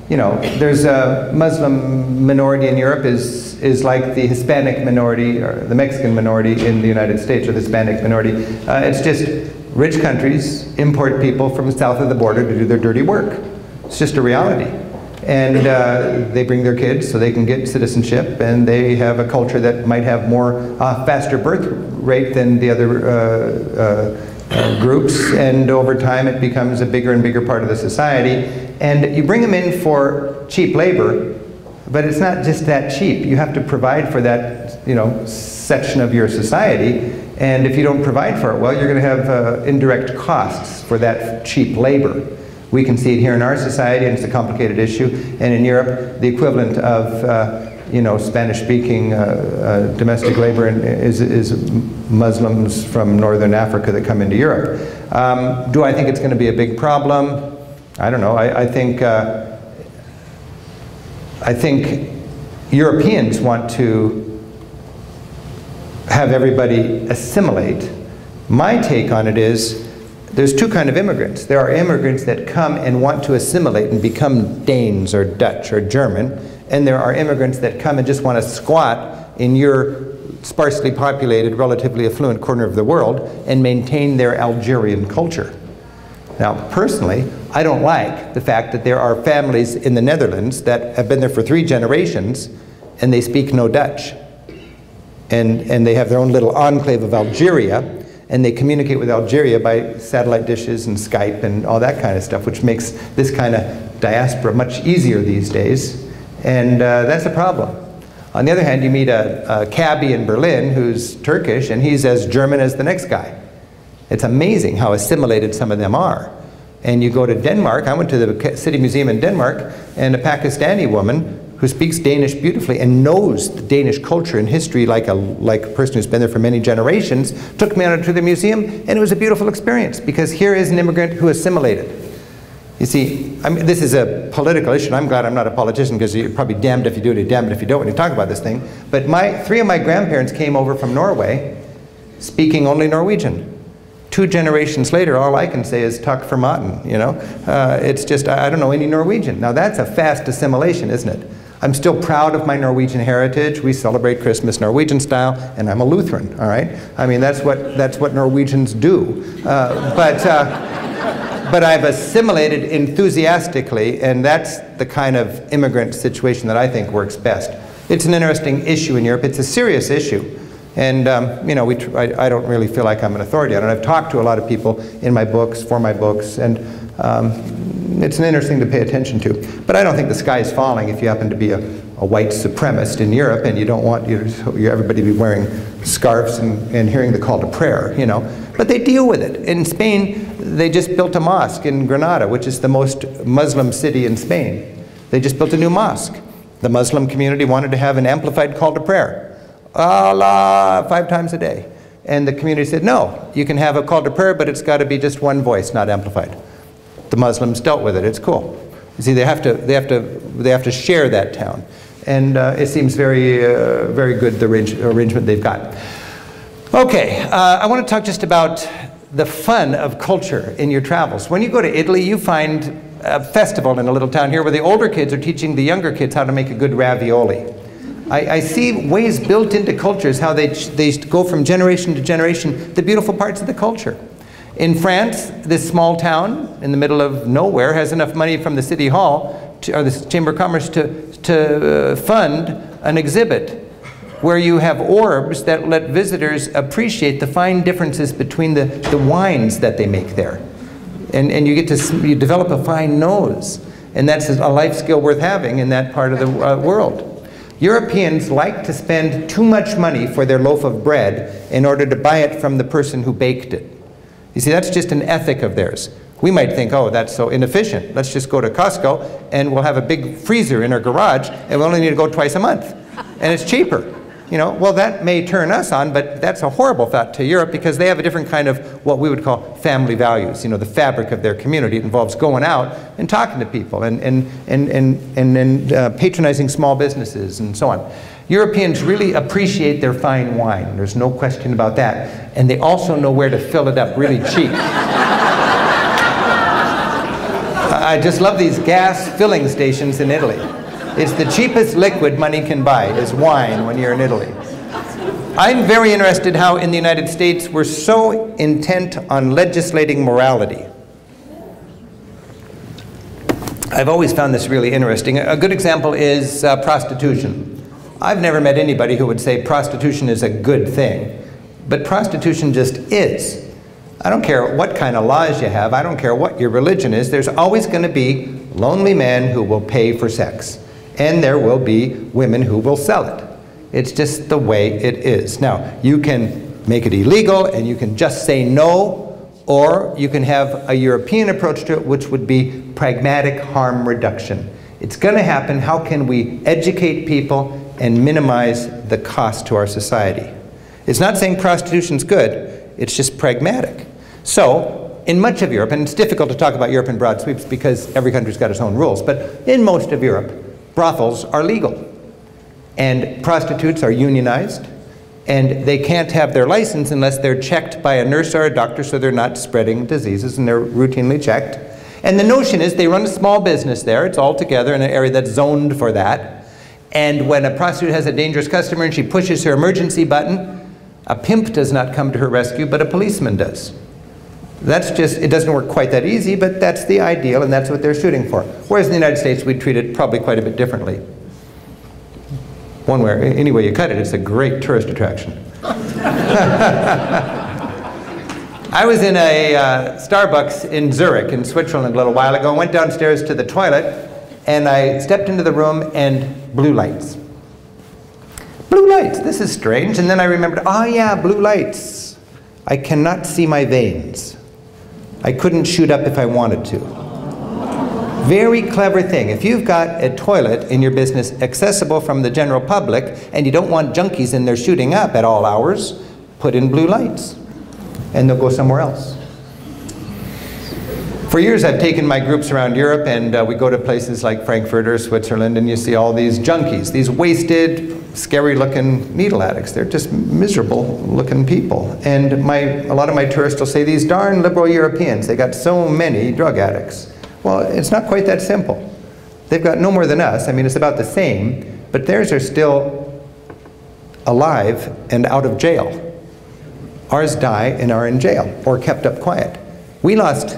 You know, there's a Muslim minority in Europe is like the Hispanic minority or the Mexican minority in the United States, or the Hispanic minority. It's just rich countries import people from south of the border to do their dirty work. It's just a reality. And they bring their kids so they can get citizenship, and they have a culture that might have more faster birth rate than the other groups, and over time it becomes a bigger and bigger part of the society. And you bring them in for cheap labor, but it's not just that cheap. You have to provide for that, you know, section of your society, and if you don't provide for it, well, you're going to have indirect costs for that cheap labor. We can see it here in our society, and it's a complicated issue, and in Europe, the equivalent of you know, Spanish-speaking domestic labor is Muslims from Northern Africa that come into Europe. Do I think it's going to be a big problem? I don't know. I think Europeans want to have everybody assimilate. My take on it is there's two kinds of immigrants. There are immigrants that come and want to assimilate and become Danes or Dutch or German, and there are immigrants that come and just want to squat in your sparsely populated, relatively affluent corner of the world and maintain their Algerian culture. Now, personally, I don't like the fact that there are families in the Netherlands that have been there for 3 generations and they speak no Dutch. And they have their own little enclave of Algeria, and they communicate with Algeria by satellite dishes and Skype and all that kind of stuff, which makes this kind of diaspora much easier these days. And that's a problem. On the other hand, you meet a cabbie in Berlin who's Turkish, and he's as German as the next guy. It's amazing how assimilated some of them are. And you go to Denmark. I went to the City Museum in Denmark, and a Pakistani woman who speaks Danish beautifully and knows the Danish culture and history like a person who's been there for many generations, took me out to the museum, and it was a beautiful experience, because here is an immigrant who assimilated. You see, I mean, this is a political issue, and I'm glad I'm not a politician, because you're probably damned if you do it, you're damned if you don't when you talk about this thing. But 3 of my grandparents came over from Norway speaking only Norwegian. 2 generations later, all I can say is "Takk for maten," you know? It's just, I don't know any Norwegian. Now that's a fast assimilation, isn't it? I'm still proud of my Norwegian heritage. We celebrate Christmas Norwegian style, and I'm a Lutheran, all right? I mean, that's what Norwegians do. But I've assimilated enthusiastically, and that's the kind of immigrant situation that I think works best. It's an interesting issue in Europe. It's a serious issue. And you know, I don't really feel like I'm an authority on it. I've talked to a lot of people in my books, for my books, and it's an interesting to pay attention to. But I don't think the sky is falling if you happen to be a white supremacist in Europe and you don't want everybody to be wearing scarves and hearing the call to prayer, you know. But they deal with it. In Spain, they just built a mosque in Granada, which is the most Muslim city in Spain. They just built a new mosque. The Muslim community wanted to have an amplified call to prayer. Allah, 5 times a day. And the community said, no, you can have a call to prayer, but it's got to be just one voice, not amplified. The Muslims dealt with it. It's cool. You see, they have to share that town. And it seems very, very good, the arrangement they've got. Okay, I want to talk just about the fun of culture in your travels. When you go to Italy, you find a festival in a little town here where the older kids are teaching the younger kids how to make a good ravioli. I see ways built into cultures how they go from generation to generation, the beautiful parts of the culture. In France, this small town in the middle of nowhere has enough money from the city hall, or the Chamber of Commerce, to fund an exhibit where you have orbs that let visitors appreciate the fine differences between the wines that they make there. And you develop a fine nose. And that's a life skill worth having in that part of the world. Europeans like to spend too much money for their loaf of bread in order to buy it from the person who baked it. You see, that's just an ethic of theirs. We might think, oh, that's so inefficient. Let's just go to Costco and we'll have a big freezer in our garage and we only need to go twice a month. And it's cheaper. You know, well, that may turn us on, but that's a horrible thought to Europe because they have a different kind of what we would call family values. You know, the fabric of their community. It involves going out and talking to people and patronizing small businesses and so on. Europeans really appreciate their fine wine. There's no question about that. And they also know where to fill it up really cheap. I just love these gas filling stations in Italy. It's the cheapest liquid money can buy is wine when you're in Italy. I'm very interested how in the United States we're so intent on legislating morality. I've always found this really interesting. A good example is prostitution. I've never met anybody who would say prostitution is a good thing, but prostitution just is. I don't care what kind of laws you have, I don't care what your religion is, there's always going to be lonely men who will pay for sex. And there will be women who will sell it. It's just the way it is. Now, you can make it illegal and you can just say no, or you can have a European approach to it, which would be pragmatic harm reduction. It's going to happen. How can we educate people and minimize the cost to our society? It's not saying prostitution's good, it's just pragmatic. So, in much of Europe, and it's difficult to talk about Europe in broad sweeps because every country's got its own rules, but in most of Europe, brothels are legal, and prostitutes are unionized, and they can't have their license unless they're checked by a nurse or a doctor so they're not spreading diseases, and they're routinely checked. And the notion is they run a small business there, it's all together in an area that's zoned for that, and when a prostitute has a dangerous customer and she pushes her emergency button, a pimp does not come to her rescue, but a policeman does. That's just, it doesn't work quite that easy, but that's the ideal and that's what they're shooting for. Whereas in the United States, we'd treat it probably quite a bit differently. One way, any way you cut it, it's a great tourist attraction. I was in a Starbucks in Zurich in Switzerland a little while ago, went downstairs to the toilet, and I stepped into the room and blue lights. Blue lights, this is strange. And then I remembered, oh yeah, blue lights. I cannot see my veins. I couldn't shoot up if I wanted to. Very clever thing. If you've got a toilet in your business accessible from the general public and you don't want junkies in there shooting up at all hours, put in blue lights and they'll go somewhere else. For years I've taken my groups around Europe and we go to places like Frankfurt or Switzerland and you see all these junkies, these wasted, scary looking needle addicts. They're just miserable looking people. And a lot of my tourists will say, these darn liberal Europeans, they got so many drug addicts. Well, it's not quite that simple. They've got no more than us. I mean, it's about the same, but theirs are still alive and out of jail. Ours die and are in jail or kept up quiet. We lost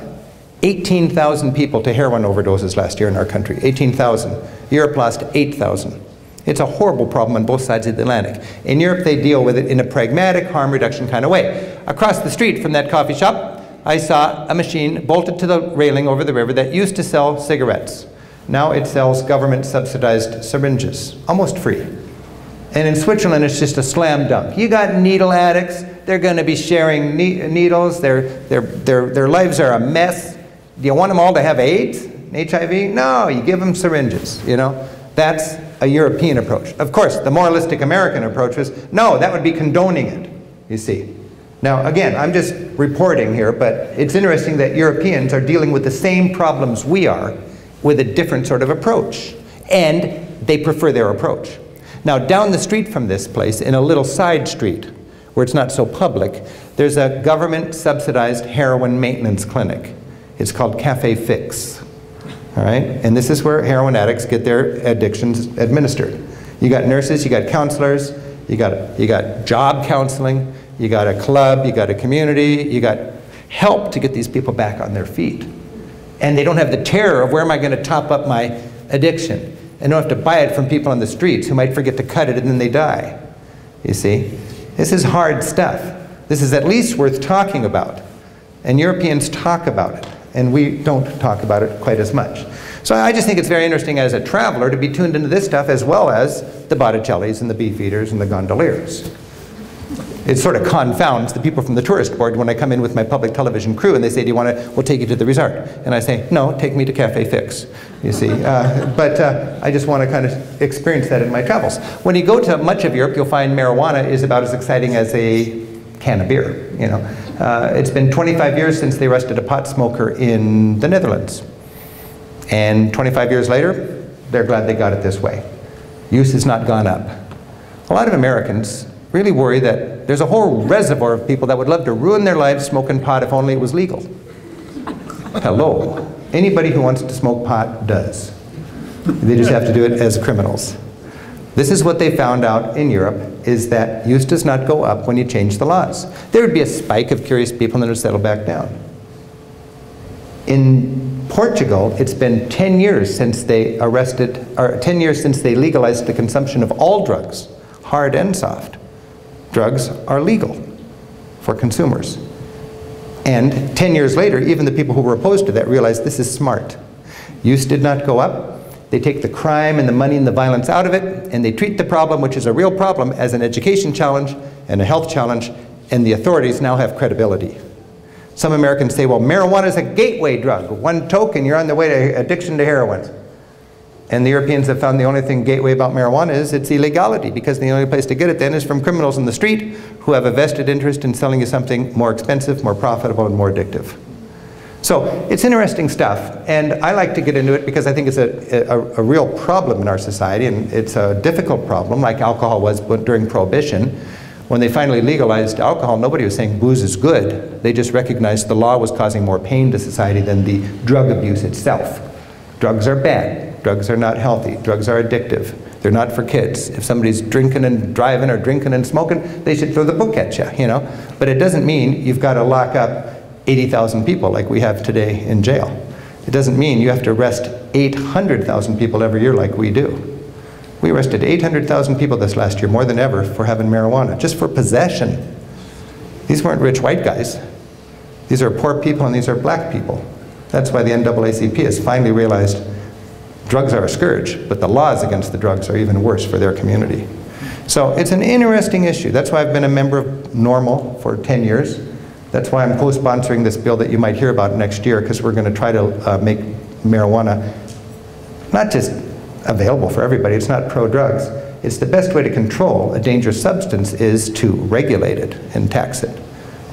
18,000 people to heroin overdoses last year in our country, 18,000. Europe lost 8,000. It's a horrible problem on both sides of the Atlantic. In Europe, they deal with it in a pragmatic harm reduction kind of way. Across the street from that coffee shop, I saw a machine bolted to the railing over the river that used to sell cigarettes. Now it sells government-subsidized syringes, almost free. And in Switzerland, it's just a slam dunk. You got needle addicts, they're going to be sharing needles, their lives are a mess. Do you want them all to have AIDS, HIV? No, you give them syringes, you know. That's a European approach. Of course, the moralistic American approach was, no, that would be condoning it, you see. Now, again, I'm just reporting here, but it's interesting that Europeans are dealing with the same problems we are with a different sort of approach. And they prefer their approach. Now, down the street from this place, in a little side street, where it's not so public, there's a government-subsidized heroin maintenance clinic. It's called Cafe Fix. All right? And this is where heroin addicts get their addictions administered. You got nurses, you got counselors, you got job counseling, you got a club, you got a community, you got help to get these people back on their feet. And they don't have the terror of where am I going to top up my addiction. And don't have to buy it from people on the streets who might forget to cut it and then they die. You see? This is hard stuff. This is at least worth talking about. And Europeans talk about it. And we don't talk about it quite as much. So I just think it's very interesting as a traveler to be tuned into this stuff as well as the Botticellis and the Beefeaters and the gondoliers. It sort of confounds the people from the tourist board when I come in with my public television crew and they say, do you want to, we'll take you to the resort. And I say, no, take me to Cafe Fix, you see. But I just want to kind of experience that in my travels. When you go to much of Europe, you'll find marijuana is about as exciting as a can of beer, you know. It's been 25 years since they arrested a pot smoker in the Netherlands. And 25 years later, they're glad they got it this way. Use has not gone up. A lot of Americans really worry that there's a whole reservoir of people that would love to ruin their lives smoking pot if only it was legal. Hello. Anybody who wants to smoke pot does. They just have to do it as criminals. This is what they found out in Europe, is that use does not go up when you change the laws. There would be a spike of curious people and then it would settle back down. In Portugal, it's been 10 years since they legalized the consumption of all drugs, hard and soft. Drugs are legal for consumers. And 10 years later, even the people who were opposed to that realized this is smart. Use did not go up. They take the crime and the money and the violence out of it, and they treat the problem, which is a real problem, as an education challenge and a health challenge, and the authorities now have credibility. Some Americans say, well, marijuana is a gateway drug. One toke and you're on the way to addiction to heroin. And the Europeans have found the only thing gateway about marijuana is its illegality, because the only place to get it then is from criminals in the street who have a vested interest in selling you something more expensive, more profitable, and more addictive. So it's interesting stuff, and I like to get into it because I think it's a real problem in our society, and it's a difficult problem, like alcohol was during Prohibition. When they finally legalized alcohol, nobody was saying booze is good. They just recognized the law was causing more pain to society than the drug abuse itself. Drugs are bad. Drugs are not healthy. Drugs are addictive. They're not for kids. If somebody's drinking and driving or drinking and smoking, they should throw the book at you, you know. But it doesn't mean you've got to lock up 80,000 people like we have today in jail. It doesn't mean you have to arrest 800,000 people every year like we do. We arrested 800,000 people this last year, more than ever, for having marijuana, just for possession. These weren't rich white guys. These are poor people and these are black people. That's why the NAACP has finally realized drugs are a scourge, but the laws against the drugs are even worse for their community. So it's an interesting issue. That's why I've been a member of NORML for 10 years. That's why I'm co-sponsoring this bill that you might hear about next year, because we're going to try to make marijuana not just available for everybody. It's not pro-drugs. It's the best way to control a dangerous substance is to regulate it and tax it.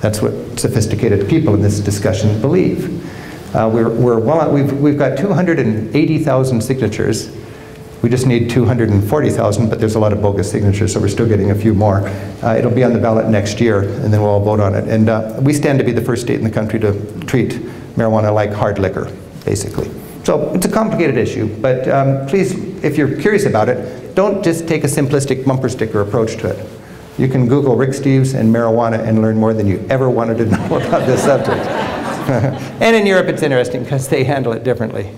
That's what sophisticated people in this discussion believe. We've got 280,000 signatures. We just need 240,000, but there's a lot of bogus signatures, so we're still getting a few more. It'll be on the ballot next year, and then we'll all vote on it. And we stand to be the first state in the country to treat marijuana like hard liquor, basically. So it's a complicated issue, but please, if you're curious about it, don't just take a simplistic bumper sticker approach to it. You can Google Rick Steves and marijuana and learn more than you ever wanted to know about this subject. And in Europe it's interesting because they handle it differently.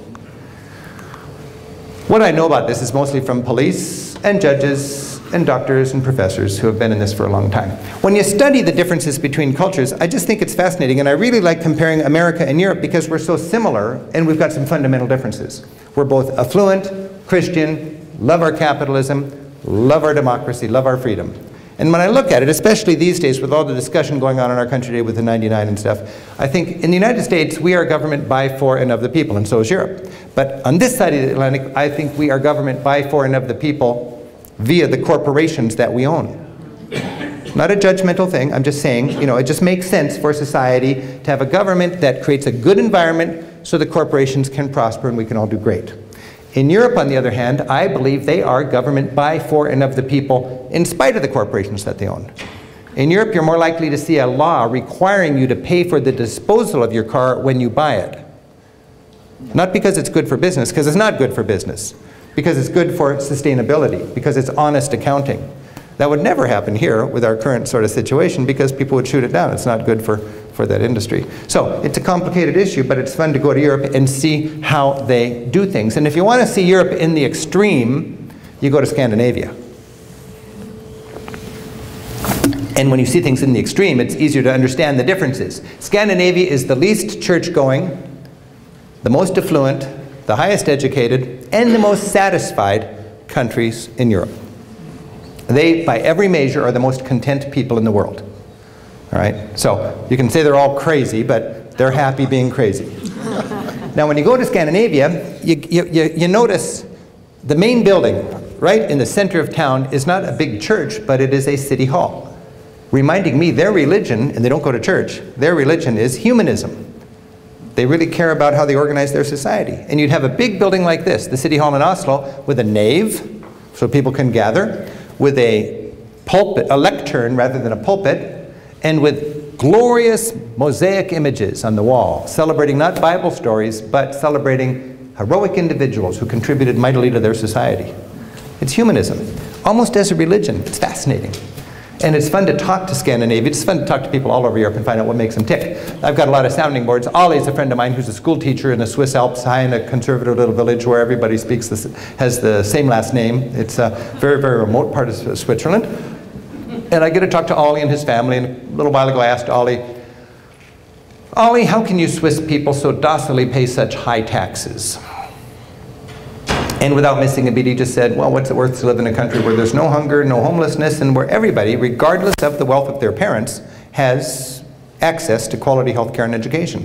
What I know about this is mostly from police and judges and doctors and professors who have been in this for a long time. When you study the differences between cultures, I just think it's fascinating, and I really like comparing America and Europe because we're so similar and we've got some fundamental differences. We're both affluent, Christian, love our capitalism, love our democracy, love our freedom. And when I look at it, especially these days with all the discussion going on in our country today with the 99 and stuff, I think in the United States we are government by, for, and of the people, and so is Europe. But on this side of the Atlantic, I think we are government by, for, and of the people via the corporations that we own. Not a judgmental thing, I'm just saying, you know, it just makes sense for society to have a government that creates a good environment so the corporations can prosper and we can all do great. In Europe, on the other hand, I believe they are government by, for, and of the people in spite of the corporations that they own. In Europe, you're more likely to see a law requiring you to pay for the disposal of your car when you buy it. Not because it's good for business, because it's not good for business. Because it's good for sustainability, because it's honest accounting. That would never happen here with our current sort of situation because people would shoot it down. It's not good for that industry. So it's a complicated issue, but it's fun to go to Europe and see how they do things. And if you want to see Europe in the extreme, you go to Scandinavia. And when you see things in the extreme, it's easier to understand the differences. Scandinavia is the least church-going, the most affluent, the highest educated, and the most satisfied countries in Europe. They, by every measure, are the most content people in the world. All right? So you can say they're all crazy, but they're happy being crazy. Now, when you go to Scandinavia, you notice the main building right in the center of town is not a big church, but it is a city hall. Reminding me their religion, and they don't go to church, their religion is humanism. They really care about how they organize their society. And you'd have a big building like this, the City Hall in Oslo, with a nave, so people can gather, with a pulpit, a lectern rather than a pulpit, and with glorious mosaic images on the wall, celebrating not Bible stories, but celebrating heroic individuals who contributed mightily to their society. It's humanism, almost as a religion. It's fascinating. And it's fun to talk to Scandinavia. It's fun to talk to people all over Europe and find out what makes them tick. I've got a lot of sounding boards. Ollie's a friend of mine who's a school teacher in the Swiss Alps, high in a conservative little village where everybody speaks this, has the same last name. It's a very, very remote part of Switzerland. And I get to talk to Ollie and his family. And a little while ago I asked Ollie, how can you Swiss people so docilely pay such high taxes? And without missing a beat, he just said, well, what's it worth to live in a country where there's no hunger, no homelessness, and where everybody, regardless of the wealth of their parents, has access to quality health care and education?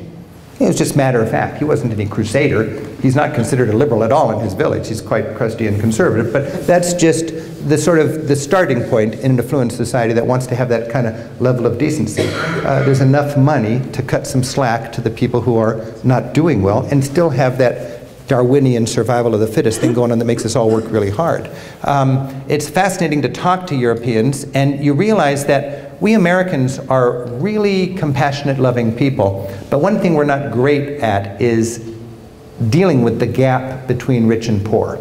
It was just matter of fact. He wasn't any crusader. He's not considered a liberal at all in his village. He's quite crusty and conservative. But that's just the sort of the starting point in an affluent society that wants to have that kind of level of decency. There's enough money to cut some slack to the people who are not doing well and still have that Darwinian survival of the fittest thing going on that makes us all work really hard. It's fascinating to talk to Europeans, and you realize that we Americans are really compassionate, loving people. But one thing we're not great at is dealing with the gap between rich and poor.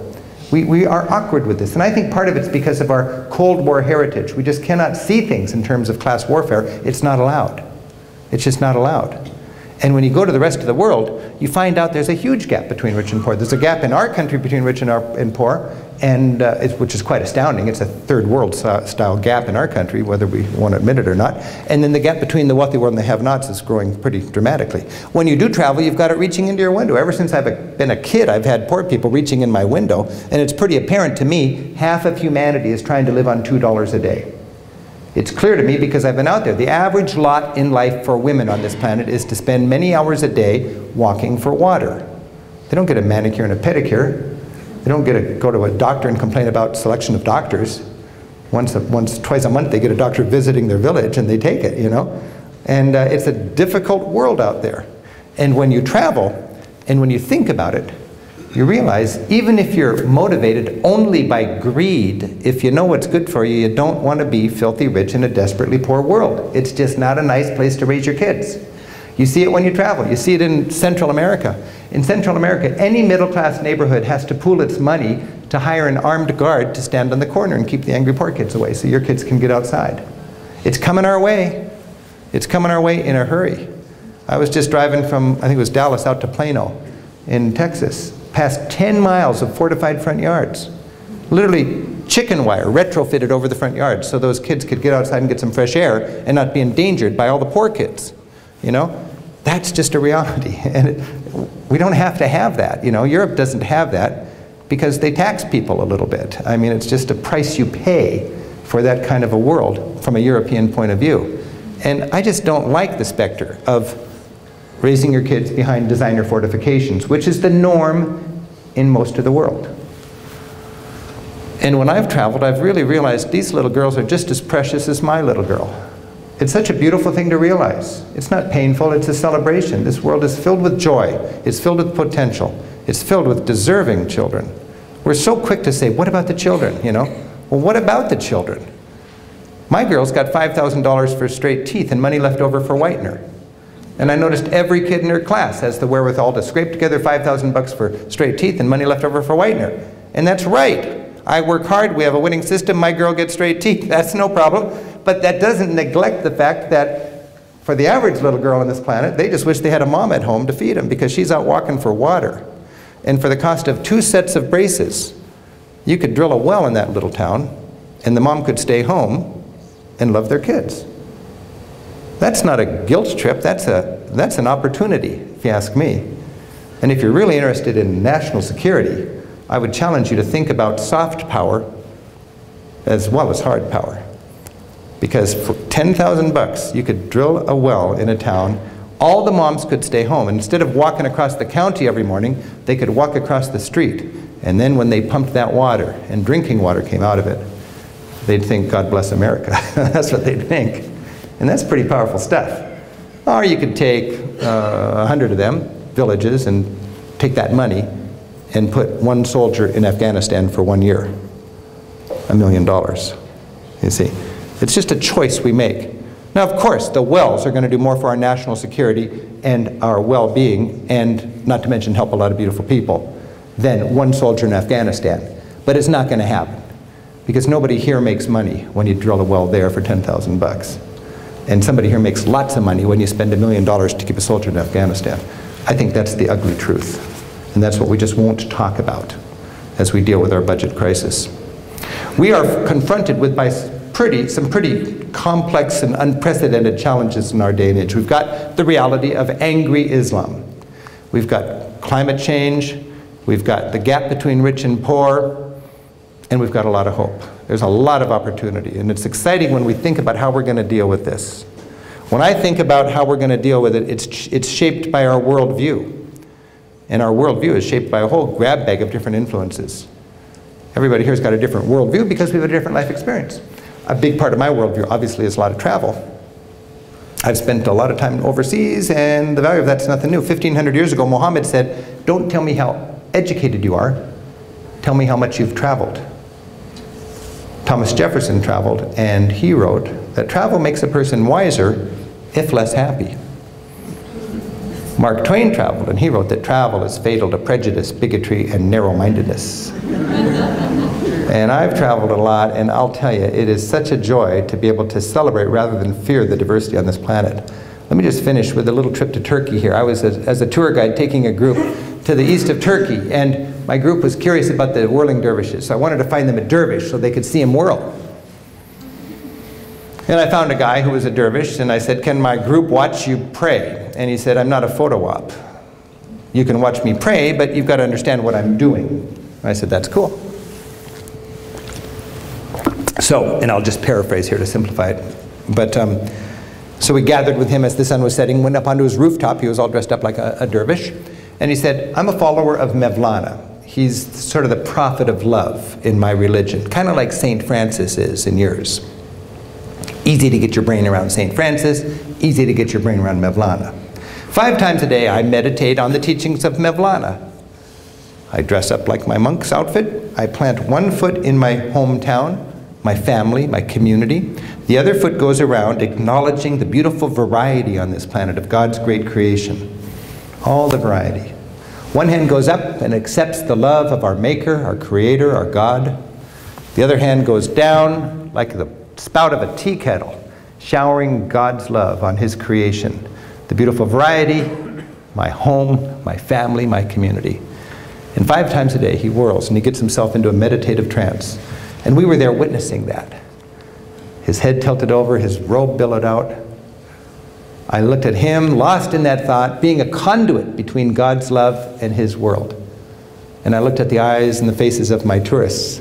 We are awkward with this, and I think part of it's because of our Cold War heritage. We just cannot see things in terms of class warfare. It's not allowed. It's just not allowed. And when you go to the rest of the world, you find out there's a huge gap between rich and poor. There's a gap in our country between rich and poor, and which is quite astounding. It's a third world style gap in our country, whether we want to admit it or not. And then the gap between the wealthy world and the have-nots is growing pretty dramatically. When you do travel, you've got it reaching into your window. Ever since I've been a kid, I've had poor people reaching in my window, and it's pretty apparent to me half of humanity is trying to live on $2 a day. It's clear to me because I've been out there. The average lot in life for women on this planet is to spend many hours a day walking for water. They don't get a manicure and a pedicure. They don't get to go to a doctor and complain about selection of doctors. Twice a month they get a doctor visiting their village and they take it, you know. And it's a difficult world out there. And when you travel and when you think about it, you realize even if you're motivated only by greed, if you know what's good for you, you don't want to be filthy rich in a desperately poor world. It's just not a nice place to raise your kids. You see it when you travel. You see it in Central America. In Central America, any middle-class neighborhood has to pool its money to hire an armed guard to stand on the corner and keep the angry poor kids away so your kids can get outside. It's coming our way. It's coming our way in a hurry. I was just driving from, I think it was Dallas, out to Plano in Texas. Past 10 miles of fortified front yards. Literally chicken wire retrofitted over the front yards so those kids could get outside and get some fresh air and not be endangered by all the poor kids. You know, that's just a reality. And we don't have to have that. You know, Europe doesn't have that because they tax people a little bit. I mean, it's just a price you pay for that kind of a world from a European point of view. And I just don't like the specter of raising your kids behind designer fortifications, which is the norm in most of the world. And when I've traveled, I've really realized these little girls are just as precious as my little girl. It's such a beautiful thing to realize. It's not painful, it's a celebration. This world is filled with joy. It's filled with potential. It's filled with deserving children. We're so quick to say, what about the children, you know? Well, what about the children? My girl's got $5,000 for straight teeth and money left over for whitener. And I noticed every kid in her class has the wherewithal to scrape together 5,000 bucks for straight teeth and money left over for whitener. And that's right. I work hard, we have a winning system, my girl gets straight teeth, that's no problem. But that doesn't neglect the fact that for the average little girl on this planet, they just wish they had a mom at home to feed them because she's out walking for water. And for the cost of 2 sets of braces, you could drill a well in that little town and the mom could stay home and love their kids. That's not a guilt trip, that's an opportunity, if you ask me. And if you're really interested in national security, I would challenge you to think about soft power as well as hard power. Because for 10,000 bucks, you could drill a well in a town, all the moms could stay home, and instead of walking across the county every morning, they could walk across the street. And then when they pumped that water, and drinking water came out of it, they'd think, God bless America. That's what they'd think. And that's pretty powerful stuff. Or you could take 100 of them, villages, and take that money and put one soldier in Afghanistan for 1 year. $1 million, you see. It's just a choice we make. Now, of course, the wells are going to do more for our national security and our well-being, and not to mention help a lot of beautiful people, than one soldier in Afghanistan. But it's not going to happen, because nobody here makes money when you drill a well there for 10,000 bucks. And somebody here makes lots of money when you spend $1 million to keep a soldier in Afghanistan. I think that's the ugly truth. And that's what we just won't talk about as we deal with our budget crisis. We are confronted with some pretty complex and unprecedented challenges in our day and age. We've got the reality of angry Islam. We've got climate change. We've got the gap between rich and poor. And we've got a lot of hope. There's a lot of opportunity. And it's exciting when we think about how we're going to deal with this. When I think about how we're going to deal with it, it's shaped by our worldview. And our worldview is shaped by a whole grab bag of different influences. Everybody here's got a different worldview because we have a different life experience. A big part of my worldview, obviously, is a lot of travel. I've spent a lot of time overseas, and the value of that's nothing new. 1,500 years ago, Muhammad said, don't tell me how educated you are, tell me how much you've traveled. Thomas Jefferson traveled, and he wrote that travel makes a person wiser, if less happy. Mark Twain traveled, and he wrote that travel is fatal to prejudice, bigotry, and narrow-mindedness. And I've traveled a lot, and I'll tell you, it is such a joy to be able to celebrate rather than fear the diversity on this planet. Let me just finish with a little trip to Turkey here. I was, as a tour guide, taking a group to the east of Turkey, and my group was curious about the whirling dervishes, so I wanted to find them a dervish so they could see him whirl. And I found a guy who was a dervish, and I said, can my group watch you pray? And he said, I'm not a photo op. You can watch me pray, but you've got to understand what I'm doing. I said, that's cool. So, and I'll just paraphrase here to simplify it. But, so we gathered with him as the sun was setting, went up onto his rooftop. He was all dressed up like a dervish. And he said, I'm a follower of Mevlana. He's sort of the prophet of love in my religion, kind of like St. Francis is in yours. Easy to get your brain around St. Francis, easy to get your brain around Mevlana. 5 times a day I meditate on the teachings of Mevlana. I dress up like my monk's outfit. I plant 1 foot in my hometown, my family, my community. The other foot goes around acknowledging the beautiful variety on this planet of God's great creation. All the variety. One hand goes up and accepts the love of our Maker, our Creator, our God. The other hand goes down like the spout of a tea kettle, showering God's love on His creation. The beautiful variety, my home, my family, my community. And 5 times a day he whirls and he gets himself into a meditative trance. And we were there witnessing that. His head tilted over, his robe billowed out. I looked at him, lost in that thought, being a conduit between God's love and His world. And I looked at the eyes and the faces of my tourists,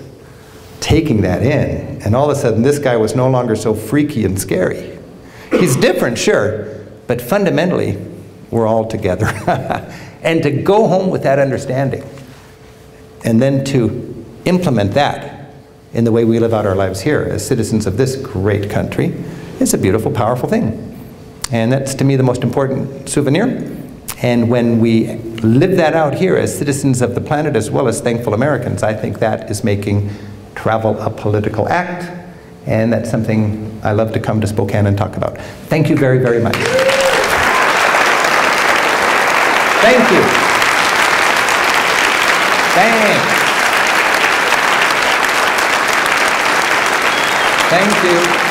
taking that in. And all of a sudden, this guy was no longer so freaky and scary. He's different, sure, but fundamentally, we're all together. And to go home with that understanding, and then to implement that in the way we live out our lives here as citizens of this great country, It's a beautiful, powerful thing. And that's, to me, the most important souvenir. And when we live that out here as citizens of the planet as well as thankful Americans, I think that is making travel a political act. And that's something I love to come to Spokane and talk about. Thank you very, very much. Thank you. Thanks. Thank you.